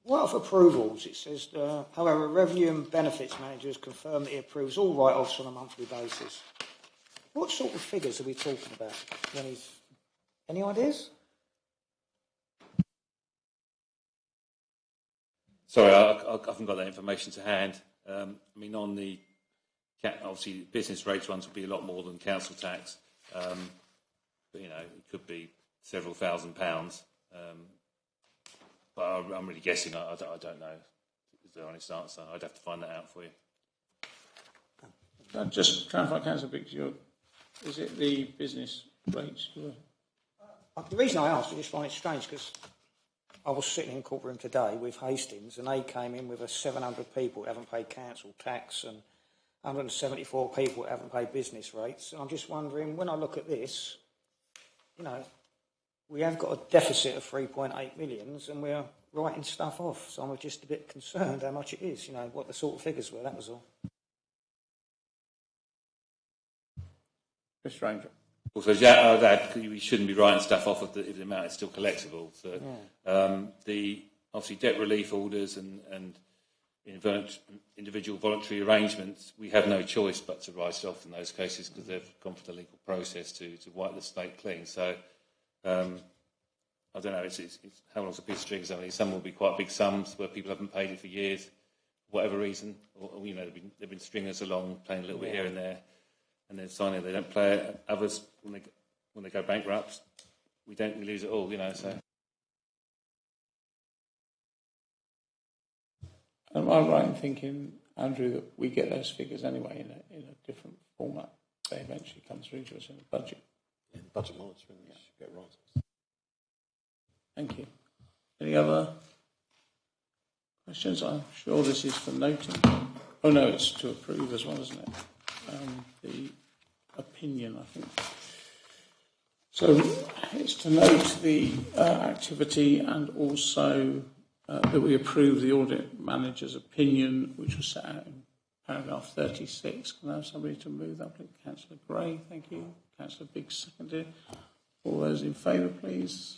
What of approvals? It says, however, Revenue and Benefits Manager has confirmed that he approves all write-offs on a monthly basis. What sort of figures are we talking about? Any ideas? Sorry, I haven't got that information to hand. I mean, on the obviously business rates ones will be a lot more than council tax, but it could be several £1,000s. But I'm really guessing. I don't know. Is the honest answer? I'd have to find that out for you. Just try and find Councillor Biggs. Is it the business rates? The reason I asked, I just find it strange because I was sitting in courtroom today with Hastings, and they came in with 700 people that haven't paid council tax and 174 people that haven't paid business rates. And I'm just wondering, when I look at this, we have got a deficit of 3.8 million and we're writing stuff off. So I'm just a bit concerned how much it is, what the sort of figures were, that was all. Mr. Angel. Also, I'd add, we shouldn't be writing stuff off if the amount is still collectible. So, the obviously debt relief orders and individual voluntary arrangements, we have no choice but to write off in those cases because they've gone through the legal process to wipe the slate clean. So, I don't know. It's how long's a piece of string? Some will be quite big sums where people haven't paid it for years, for whatever reason, or they've been stringing us along, playing a little bit here and there. And then finally they don't play it. Others, when they go bankrupt, we lose it all, so. Am I right in thinking, Andrew, that we get those figures anyway in a different format? They eventually come through to us in the budget. Yeah, budget monitoring, you should get right. Thank you. Any other questions? I'm sure this is for noting. Oh no, it's to approve as well, isn't it? The opinion, I think. So it's to note the activity and also that we approve the audit manager's opinion, which was set out in paragraph 36. Can I have somebody to move that, please? Councillor Gray, thank you. Councillor Biggs, seconded. All those in favour, please.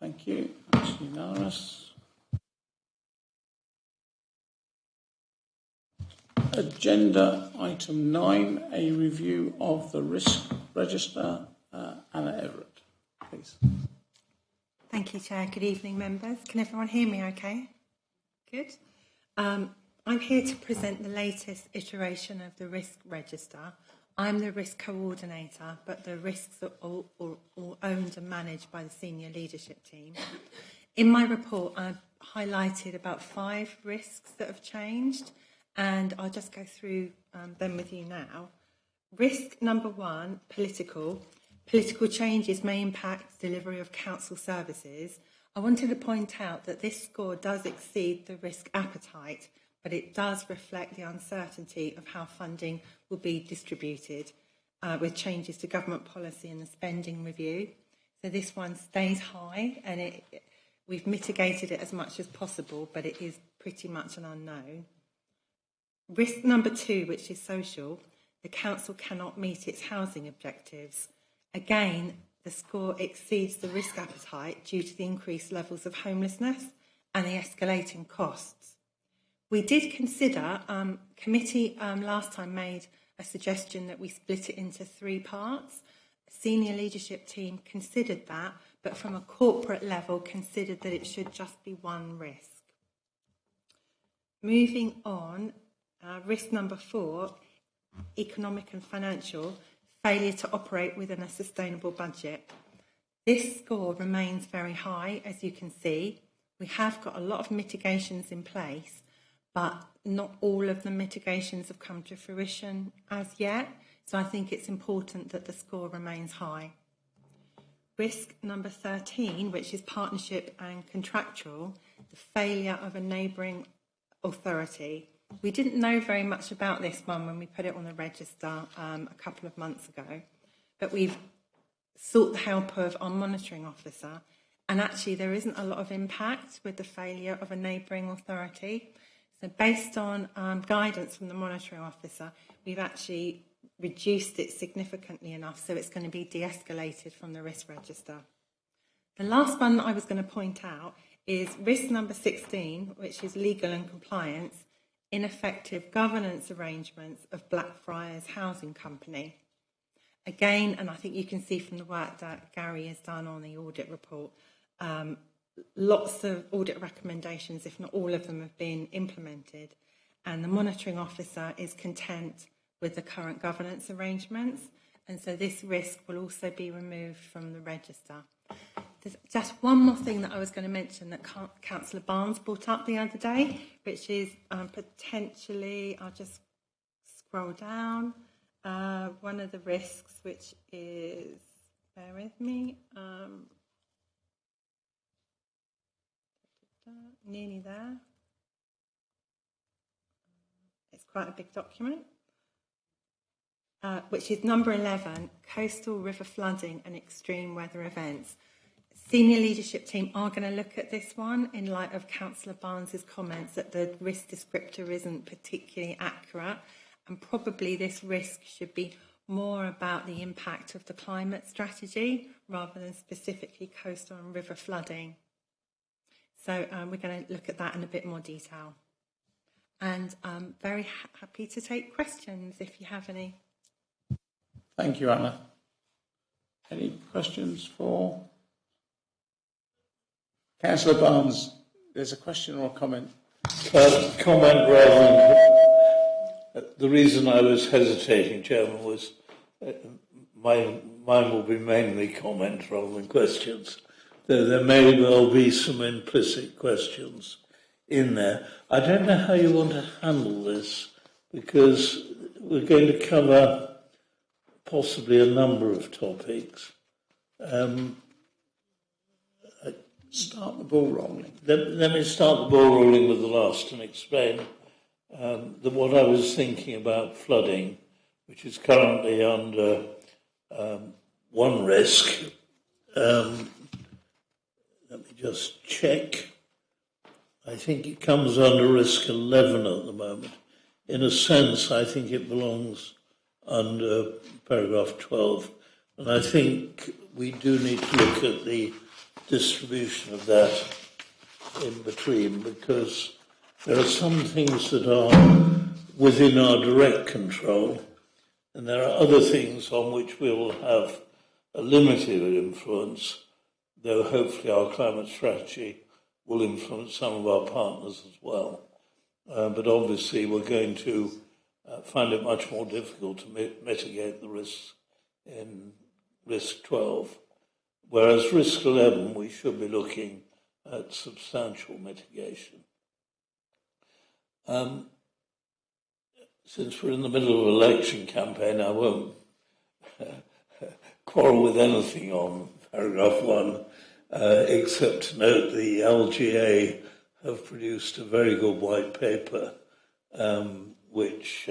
Thank you. That's unanimous. Agenda item 9, a review of the risk register. Anna Everett, please. Thank you, Chair. Good evening, members. Can everyone hear me okay? Good. I'm here to present the latest iteration of the risk register. I'm the risk coordinator, but the risks are all owned and managed by the senior leadership team. In my report, I've highlighted about 5 risks that have changed, and I'll just go through them with you now. Risk number 1, political. Political changes may impact delivery of council services. I wanted to point out that this score does exceed the risk appetite, but it does reflect the uncertainty of how funding will be distributed with changes to government policy and the spending review. So this one stays high, and we've mitigated it as much as possible, but it is pretty much an unknown. Risk number 2, which is social, the council cannot meet its housing objectives. Again, the score exceeds the risk appetite due to the increased levels of homelessness and the escalating costs. We did consider, committee last time made a suggestion that we split it into 3 parts. Senior leadership team considered that, but from a corporate level considered that it should just be 1 risk. Moving on, risk number 4, economic and financial, failure to operate within a sustainable budget. This score remains very high, as you can see. We have got a lot of mitigations in place, but not all of the mitigations have come to fruition as yet, so I think it's important that the score remains high. Risk number 13, which is partnership and contractual, the failure of a neighbouring authority. We didn't know very much about this one when we put it on the register a couple of months ago, but we've sought the help of our monitoring officer, and actually there isn't a lot of impact with the failure of a neighbouring authority. So based on guidance from the monitoring officer, we've actually reduced it significantly enough so it's going to be de-escalated from the risk register. The last one that I was going to point out is risk number 16, which is legal and compliance, ineffective governance arrangements of Blackfriars Housing Company. Again, and I think you can see from the work that Gary has done on the audit report, lots of audit recommendations, if not all of them, have been implemented, and the monitoring officer is content with the current governance arrangements, and so this risk will also be removed from the register. There's just one more thing that I was going to mention that Councillor Barnes brought up the other day, which is potentially, I'll just scroll down, one of the risks, which is, bear with me, nearly there. It's quite a big document, which is number 11, coastal river flooding and extreme weather events. Senior leadership team are going to look at this one in light of Councillor Barnes's comments that the risk descriptor isn't particularly accurate, and probably this risk should be more about the impact of the climate strategy rather than specifically coastal and river flooding. So we're going to look at that in a bit more detail. And I'm very happy to take questions if you have any. Thank you, Anna. Any questions for Councillor Barnes? There's a question or a comment. Comment rather than... The reason I was hesitating, Chairman, was mine will be mainly comments rather than questions. There may well be some implicit questions in there. I don't know how you want to handle this, because we're going to cover possibly a number of topics. Start the ball rolling. Let me start the ball rolling with the last and explain that what I was thinking about flooding, which is currently under one risk. Let me just check. I think it comes under risk 11 at the moment. In a sense, I think it belongs under paragraph 12. And I think we do need to look at the distribution of that in between, because there are some things that are within our direct control, and there are other things on which we will have a limited influence, though hopefully our climate strategy will influence some of our partners as well. But obviously we're going to find it much more difficult to mitigate the risks in risk 12, whereas risk 11 we should be looking at substantial mitigation. Since we're in the middle of an election campaign, I won't quarrel with anything on paragraph 1, except to note the LGA have produced a very good white paper, which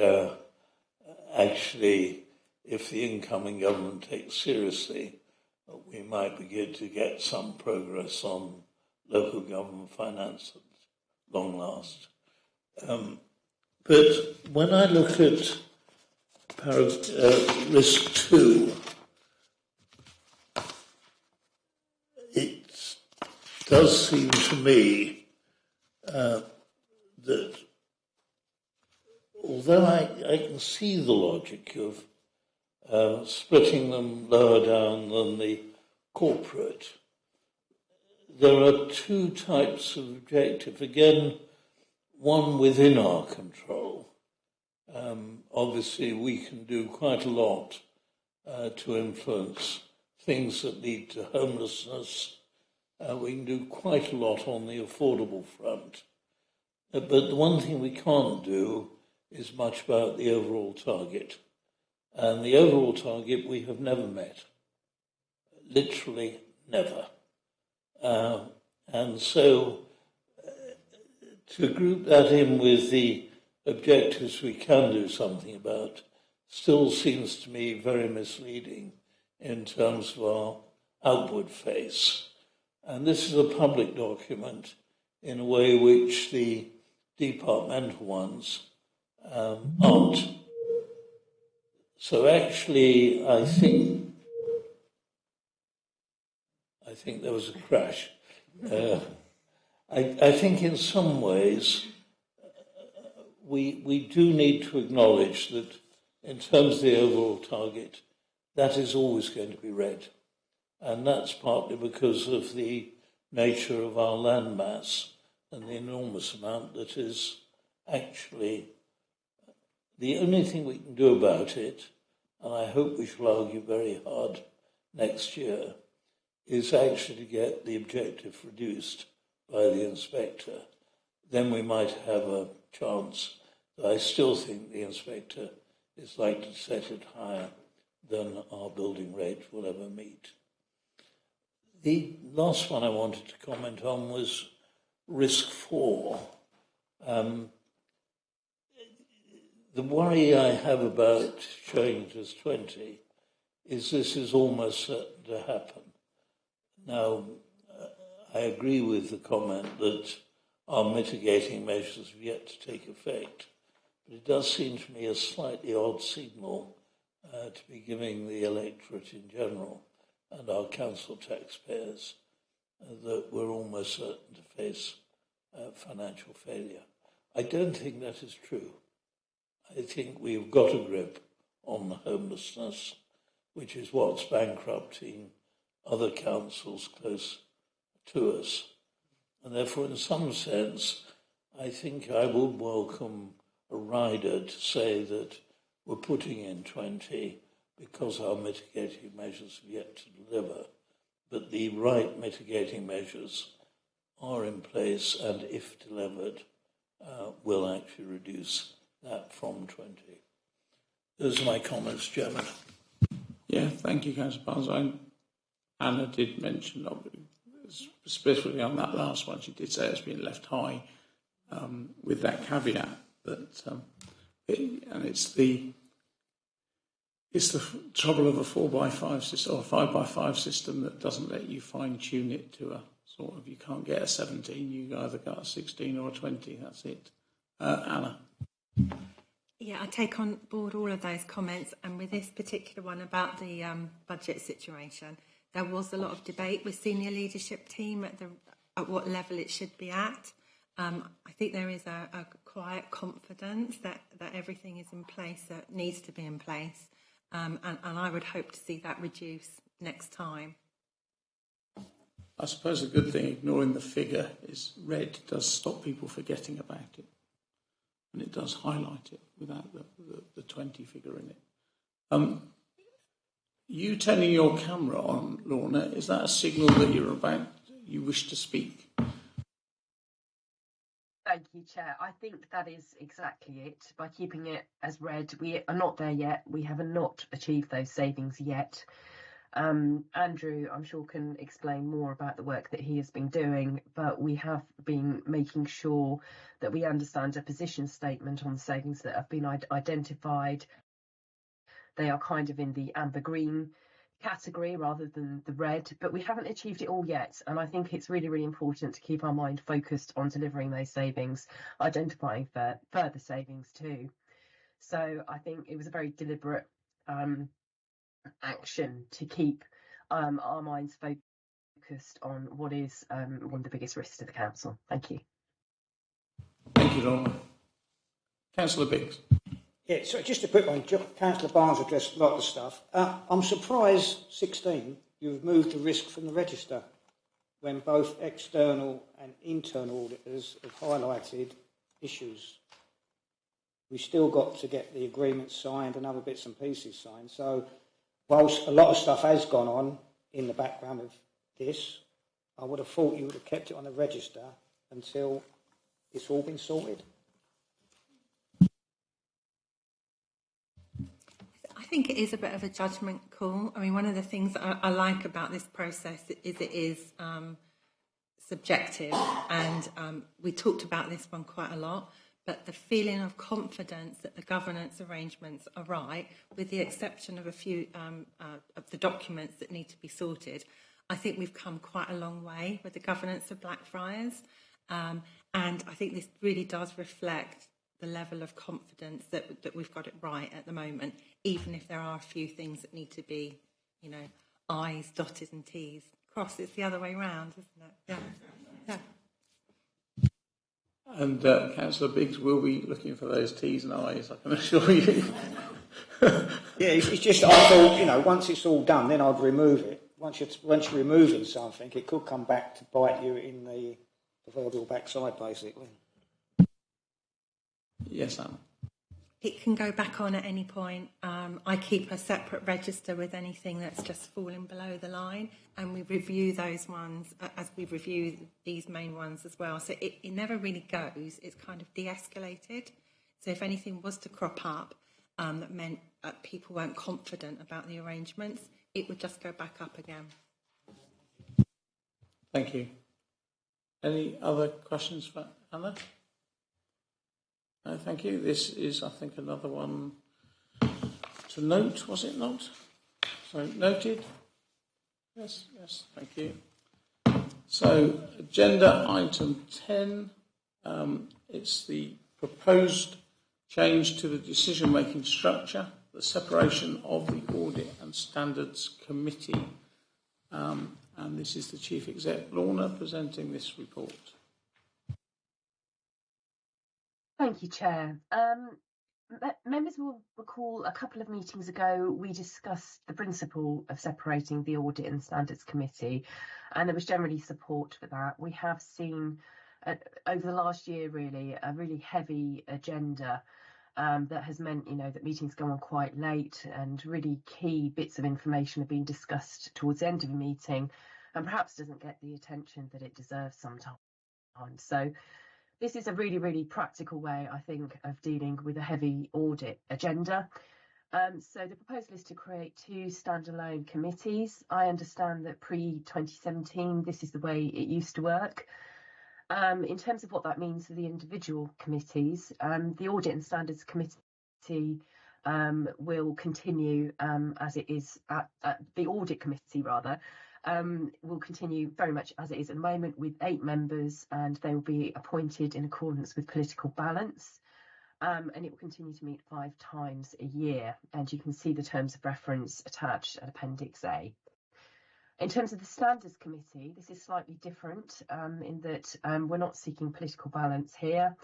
actually, if the incoming government takes seriously, we might begin to get some progress on local government finance at long last. But when I look at risk 2, it does seem to me that although I can see the logic of splitting them lower down than the corporate, there are two types of objective. Again, one within our control. Obviously, we can do quite a lot to influence things that lead to homelessness. We can do quite a lot on the affordable front. But the one thing we can't do is much about the overall target. And the overall target we have never met. Literally never. And so to group that in with the objectives we can do something about still seems to me very misleading in terms of our outward face. And this is a public document in a way which the departmental ones aren't. So actually, I think there was a crash. I think in some ways we do need to acknowledge that in terms of the overall target, that is always going to be red. And that's partly because of the nature of our land mass and the enormous amount that is actually the only thing we can do about it, and I hope we shall argue very hard next year, is actually to get the objective reduced by the inspector. Then we might have a chance. I still think the inspector is likely to set it higher than our building rate will ever meet. The last one I wanted to comment on was risk 4. The worry I have about showing it as 20 is this is almost certain to happen. Now, I agree with the comment that our mitigating measures have yet to take effect, but it does seem to me a slightly odd signal to be giving the electorate in general and our council taxpayers that we're almost certain to face financial failure. I don't think that is true. I think we've got a grip on the homelessness, which is what's bankrupting other councils close to us. And therefore, in some sense, I think I would welcome a rider to say that we're putting in 20 because our mitigating measures have yet to deliver. But the right mitigating measures are in place, and if delivered, will actually reduce that from 20. Those are my comments, Chairman. Yeah, thank you, Councillor Barnes. Anna did mention, specifically on that last one, she did say it's been left high with that caveat. But and it's the It's the trouble of a 4x5 system or a 5x5 system that doesn't let you fine tune it to a sort of, you can't get a 17, you either got a 16 or a 20, that's it. Anna. Yeah, I take on board all of those comments, and with this particular one about the budget situation, there was a lot of debate with senior leadership team at what level it should be at. I think there is a quiet confidence that everything is in place that needs to be in place, and I would hope to see that reduce next time. I suppose a good thing, ignoring the figure, is red does stop people forgetting about it. And it does highlight it without the 20 figure in it. You turning your camera on, Lorna, is that a signal that you wish to speak? Thank you, Chair. I think that is exactly it. By keeping it as red, we are not there yet. We have not achieved those savings yet. Andrew, I'm sure, can explain more about the work that he has been doing, but we have been making sure that we understand a position statement on the savings that have been identified. They are kind of in the amber-green category rather than the red, but we haven't achieved it all yet, and I think it's really, really important to keep our mind focused on delivering those savings, identifying further savings too. So I think it was a very deliberate action to keep our minds focused on what is one of the biggest risks to the council. Thank you. Thank you, Lorna. Councillor Biggs. Yeah, so just a quick one. Councillor Barnes addressed a lot of stuff. I'm surprised, 16, you've moved the risk from the register when both external and internal auditors have highlighted issues. We've still got to get the agreement signed and other bits and pieces signed. So whilst a lot of stuff has gone on in the background of this, I would have thought you would have kept it on the register until it's all been sorted. I think it is a bit of a judgment call. I mean, one of the things that I like about this process is it is subjective, and we talked about this one quite a lot, but the feeling of confidence that the governance arrangements are right, with the exception of a few of the documents that need to be sorted, I think we've come quite a long way with the governance of Blackfriars, and I think this really does reflect the level of confidence that we've got it right at the moment, even if there are a few things that need to be, you know, I's dotted and T's crossed. It's the other way round, isn't it? Yeah. And Councillor Biggs will be looking for those T's and I's, I can assure you. Yeah, it's just, I thought, you know, once it's all done, then I'd remove it. Once you're removing something, it could come back to bite you in the proverbial backside, basically. Yes, Anna. It can go back on at any point. I keep a separate register with anything that's just fallen below the line, and we review those ones as we review these main ones as well. So it never really goes. It's kind of de-escalated. So if anything was to crop up that meant people weren't confident about the arrangements, it would just go back up again. Thank you. Any other questions for Anna? No, thank you. This is, I think, another one to note, was it not? So, noted. Yes, thank you. So, agenda item 10, it's the proposed change to the decision-making structure, the separation of the Audit and Standards Committee. And this is the Chief Exec, Lorna, presenting this report. Thank you, Chair. Members will recall a couple of meetings ago we discussed the principle of separating the Audit and Standards Committee, and there was generally support for that. We have seen over the last year really a really heavy agenda that has meant, you know, that meetings go on quite late, and really key bits of information are being discussed towards the end of a meeting and perhaps doesn't get the attention that it deserves sometimes. So this is a really, really practical way, I think, of dealing with a heavy audit agenda. So the proposal is to create 2 standalone committees. I understand that pre-2017, this is the way it used to work. In terms of what that means for the individual committees, the Audit and Standards Committee will continue as it is at the audit committee rather. Will continue very much as it is at the moment with 8 members, and they will be appointed in accordance with political balance. And it will continue to meet 5 times a year, and you can see the terms of reference attached at Appendix A. In terms of the Standards Committee, this is slightly different in that we're not seeking political balance here,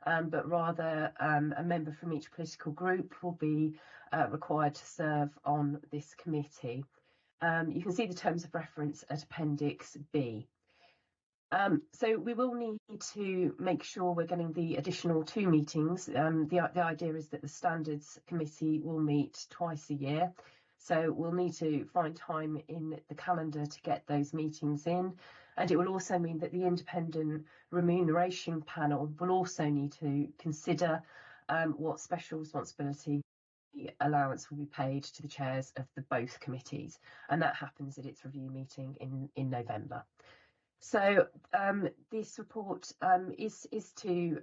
but rather a member from each political group will be required to serve on this committee. You can see the terms of reference at Appendix B. So we will need to make sure we're getting the additional 2 meetings. The idea is that the Standards Committee will meet twice a year. So we'll need to find time in the calendar to get those meetings in. And it will also mean that the Independent Remuneration Panel will also need to consider what special responsibility allowance will be paid to the chairs of both committees. And that happens at its review meeting in November. So this report is to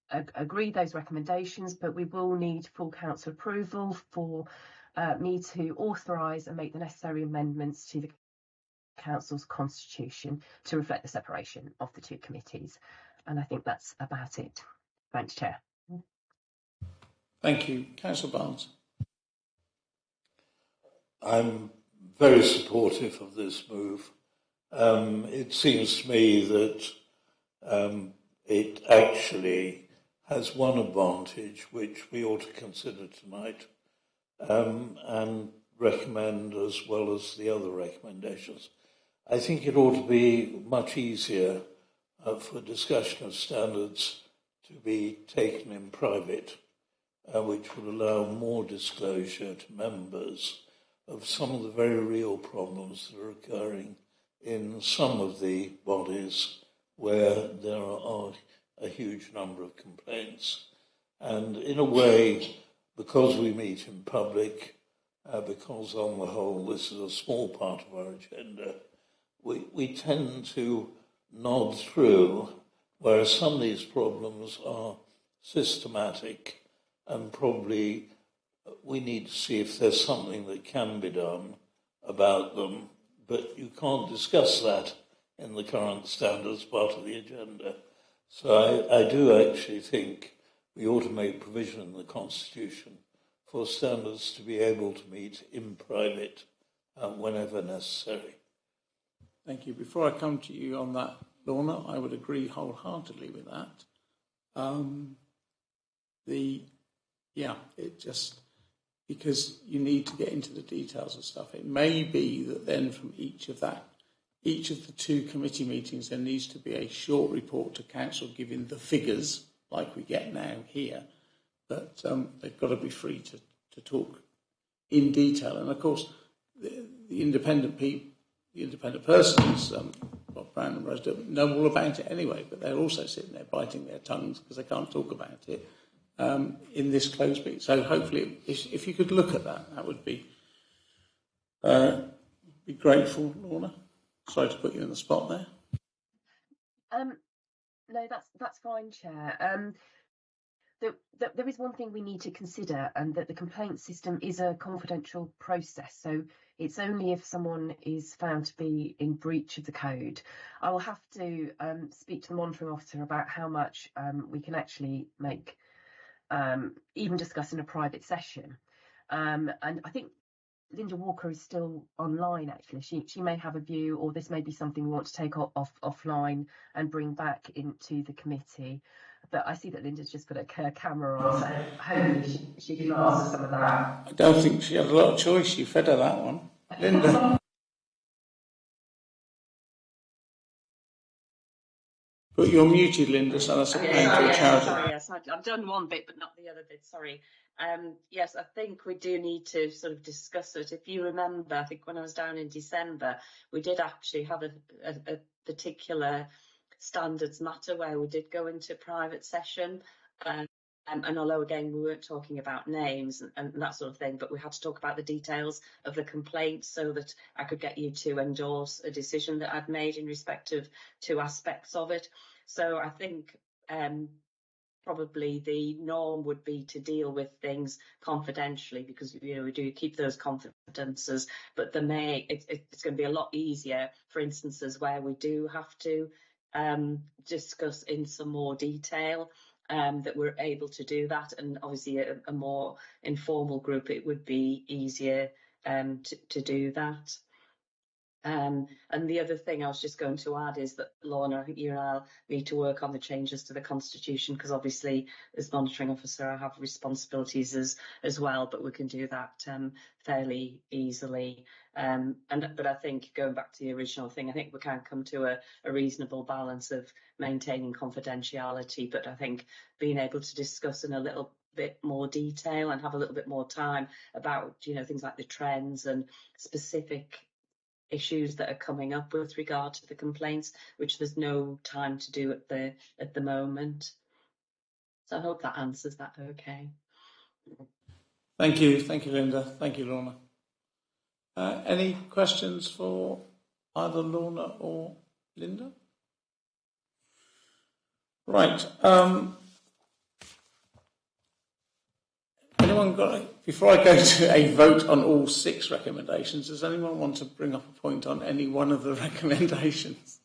agree those recommendations, but we will need full council approval for me to authorise and make the necessary amendments to the council's constitution to reflect the separation of the 2 committees. And I think that's about it. Thanks, Chair. Thank you. Councillor Barnes. I'm very supportive of this move. It seems to me that it actually has one advantage which we ought to consider tonight and recommend as well as the other recommendations. I think it ought to be much easier for discussion of standards to be taken in private, which would allow more disclosure to members of some of the very real problems that are occurring in some of the bodies where there are a huge number of complaints. And in a way, because we meet in public, because on the whole this is a small part of our agenda, we tend to nod through, whereas some of these problems are systematic and probably we need to see if there's something that can be done about them, but you can't discuss that in the current standards part of the agenda. So I do actually think we ought to make provision in the Constitution for standards to be able to meet in private whenever necessary. Thank you. Before I come to you on that, Lorna, I would agree wholeheartedly with that. It just, because you need to get into the details of stuff. It may be that then from each of the 2 committee meetings, there needs to be a short report to council giving the figures like we get now here, but they've got to be free to talk in detail. And of course, the independent persons, Bob Brown and Rose, know all about it anyway, but they're also sitting there biting their tongues because they can't talk about it in this closed meeting. So hopefully, if you could look at that, that would be grateful, Lorna. Sorry to put you in the spot there. No, that's fine, Chair. There is one thing we need to consider, and that the complaint system is a confidential process. So it's only if someone is found to be in breach of the code. I will have to speak to the monitoring officer about how much we can actually make, even discuss in a private session. And I think Linda Walker is still online, actually. She may have a view, or this may be something we want to take offline and bring back into the committee. But I see that Linda's just put her camera on, so hopefully she can answer some of that. I don't think she had a lot of choice. You fed her that one. Linda. But you're muted, Linda, so that's a pain for a charity. Sorry, yes, I've done one bit, but not the other bit, sorry. Yes, I think we do need to sort of discuss it. If you remember, I think when I was down in December, we did actually have a particular standards matter where we did go into private session. And although, again, we weren't talking about names and that sort of thing, but we had to talk about the details of the complaint so that I could get you to endorse a decision that I'd made in respect of 2 aspects of it. So I think probably the norm would be to deal with things confidentially, because we do keep those confidences, but it's going to be a lot easier for instances where we do have to discuss in some more detail, that we're able to do that. And obviously a more informal group, it would be easier to do that. And the other thing I was just going to add is that, Lorna, I think you and I need to work on the changes to the Constitution, because obviously as monitoring officer I have responsibilities as well, but we can do that fairly easily. But I think, going back to the original thing, I think we can come to a reasonable balance of maintaining confidentiality, but I think being able to discuss in a little bit more detail and have a little bit more time about, things like the trends and specific issues that are coming up with regard to the complaints, which there's no time to do at the moment. So I hope that answers that okay. Thank you, Linda. Thank you, Lorna. Any questions for either Lorna or Linda? Right. Before I go to a vote on all 6 recommendations, does anyone want to bring up a point on any one of the recommendations?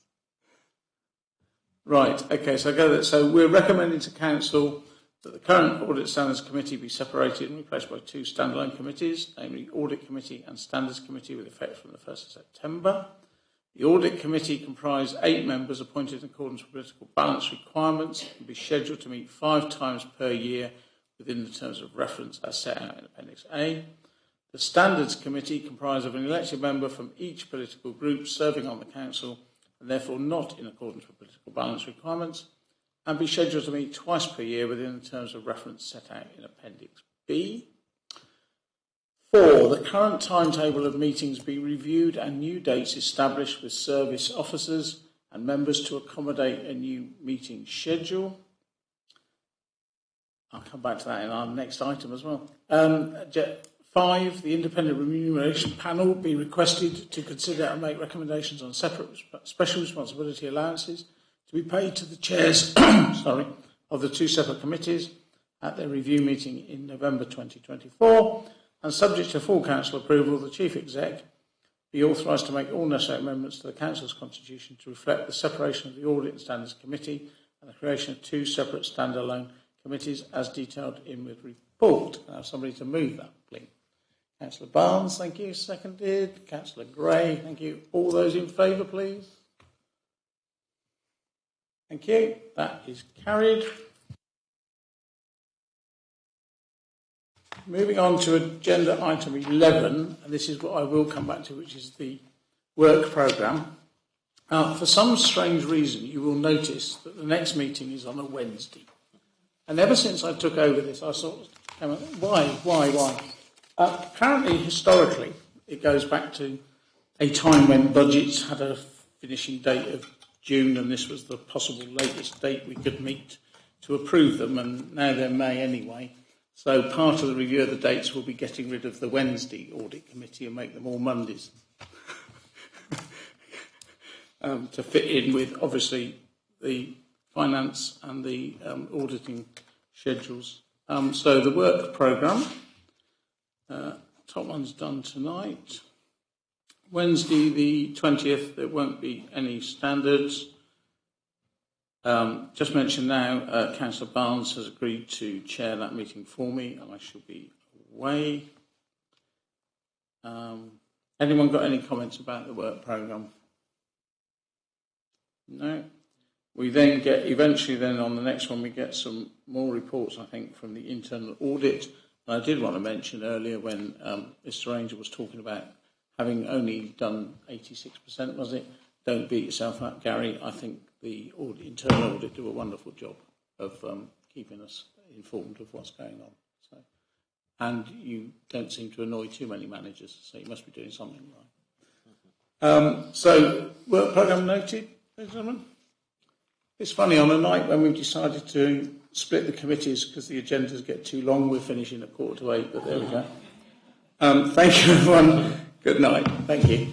Right, okay, so we're recommending to Council that the current Audit Standards Committee be separated and replaced by 2 standalone committees, namely Audit Committee and Standards Committee, with effect from the 1st of September. The Audit Committee comprised 8 members appointed in accordance with political balance requirements and be scheduled to meet 5 times per year within the terms of reference as set out in Appendix A. The Standards Committee comprised of an elected member from each political group serving on the Council, and therefore not in accordance with political balance requirements, and be scheduled to meet twice per year within the terms of reference set out in Appendix B. 4. The current timetable of meetings be reviewed and new dates established with service officers and members to accommodate a new meeting schedule. I'll come back to that in our next item as well. 5, the Independent Remuneration Panel be requested to consider and make recommendations on separate special responsibility allowances to be paid to the chairs of the 2 separate committees at their review meeting in November 2024, and subject to full Council approval, the Chief Exec be authorised to make all necessary amendments to the Council's constitution to reflect the separation of the Audit and Standards Committee and the creation of 2 separate standalone committees as detailed in the report. Can I have somebody to move that, please? Councillor Barnes, thank you. Seconded. Councillor Gray, thank you. All those in favour, please? Thank you. That is carried. Moving on to agenda item 11, and this is what I will come back to, which is the work programme. For some strange reason, you will notice that the next meeting is on a Wednesday. And ever since I took over this, I sort of came up, why? Apparently, historically, it goes back to a time when budgets had a finishing date of June, and this was the possible latest date we could meet to approve them, and now they're May anyway. So part of the review of the dates will be getting rid of the Wednesday Audit Committee and make them all Mondays. To fit in with, obviously, the finance and the auditing schedules. So the work programme, top one's done tonight. Wednesday the 20th, there won't be any standards. Just mentioned now, Councillor Barnes has agreed to chair that meeting for me, and I shall be away. Anyone got any comments about the work programme? No. We then get, eventually then on the next one, we get some more reports, I think, from the internal audit. And I did want to mention earlier when Mr. Ranger was talking about having only done 86%, was it? Don't beat yourself up, Gary. I think the internal audit do a wonderful job of keeping us informed of what's going on. So, and you don't seem to annoy too many managers, so you must be doing something right. So, work programme noted, ladies and gentlemen. It's funny, on a night when we've decided to split the committees because the agendas get too long, we're finishing at 7:45, but there we go. Thank you, everyone. Good night. Thank you.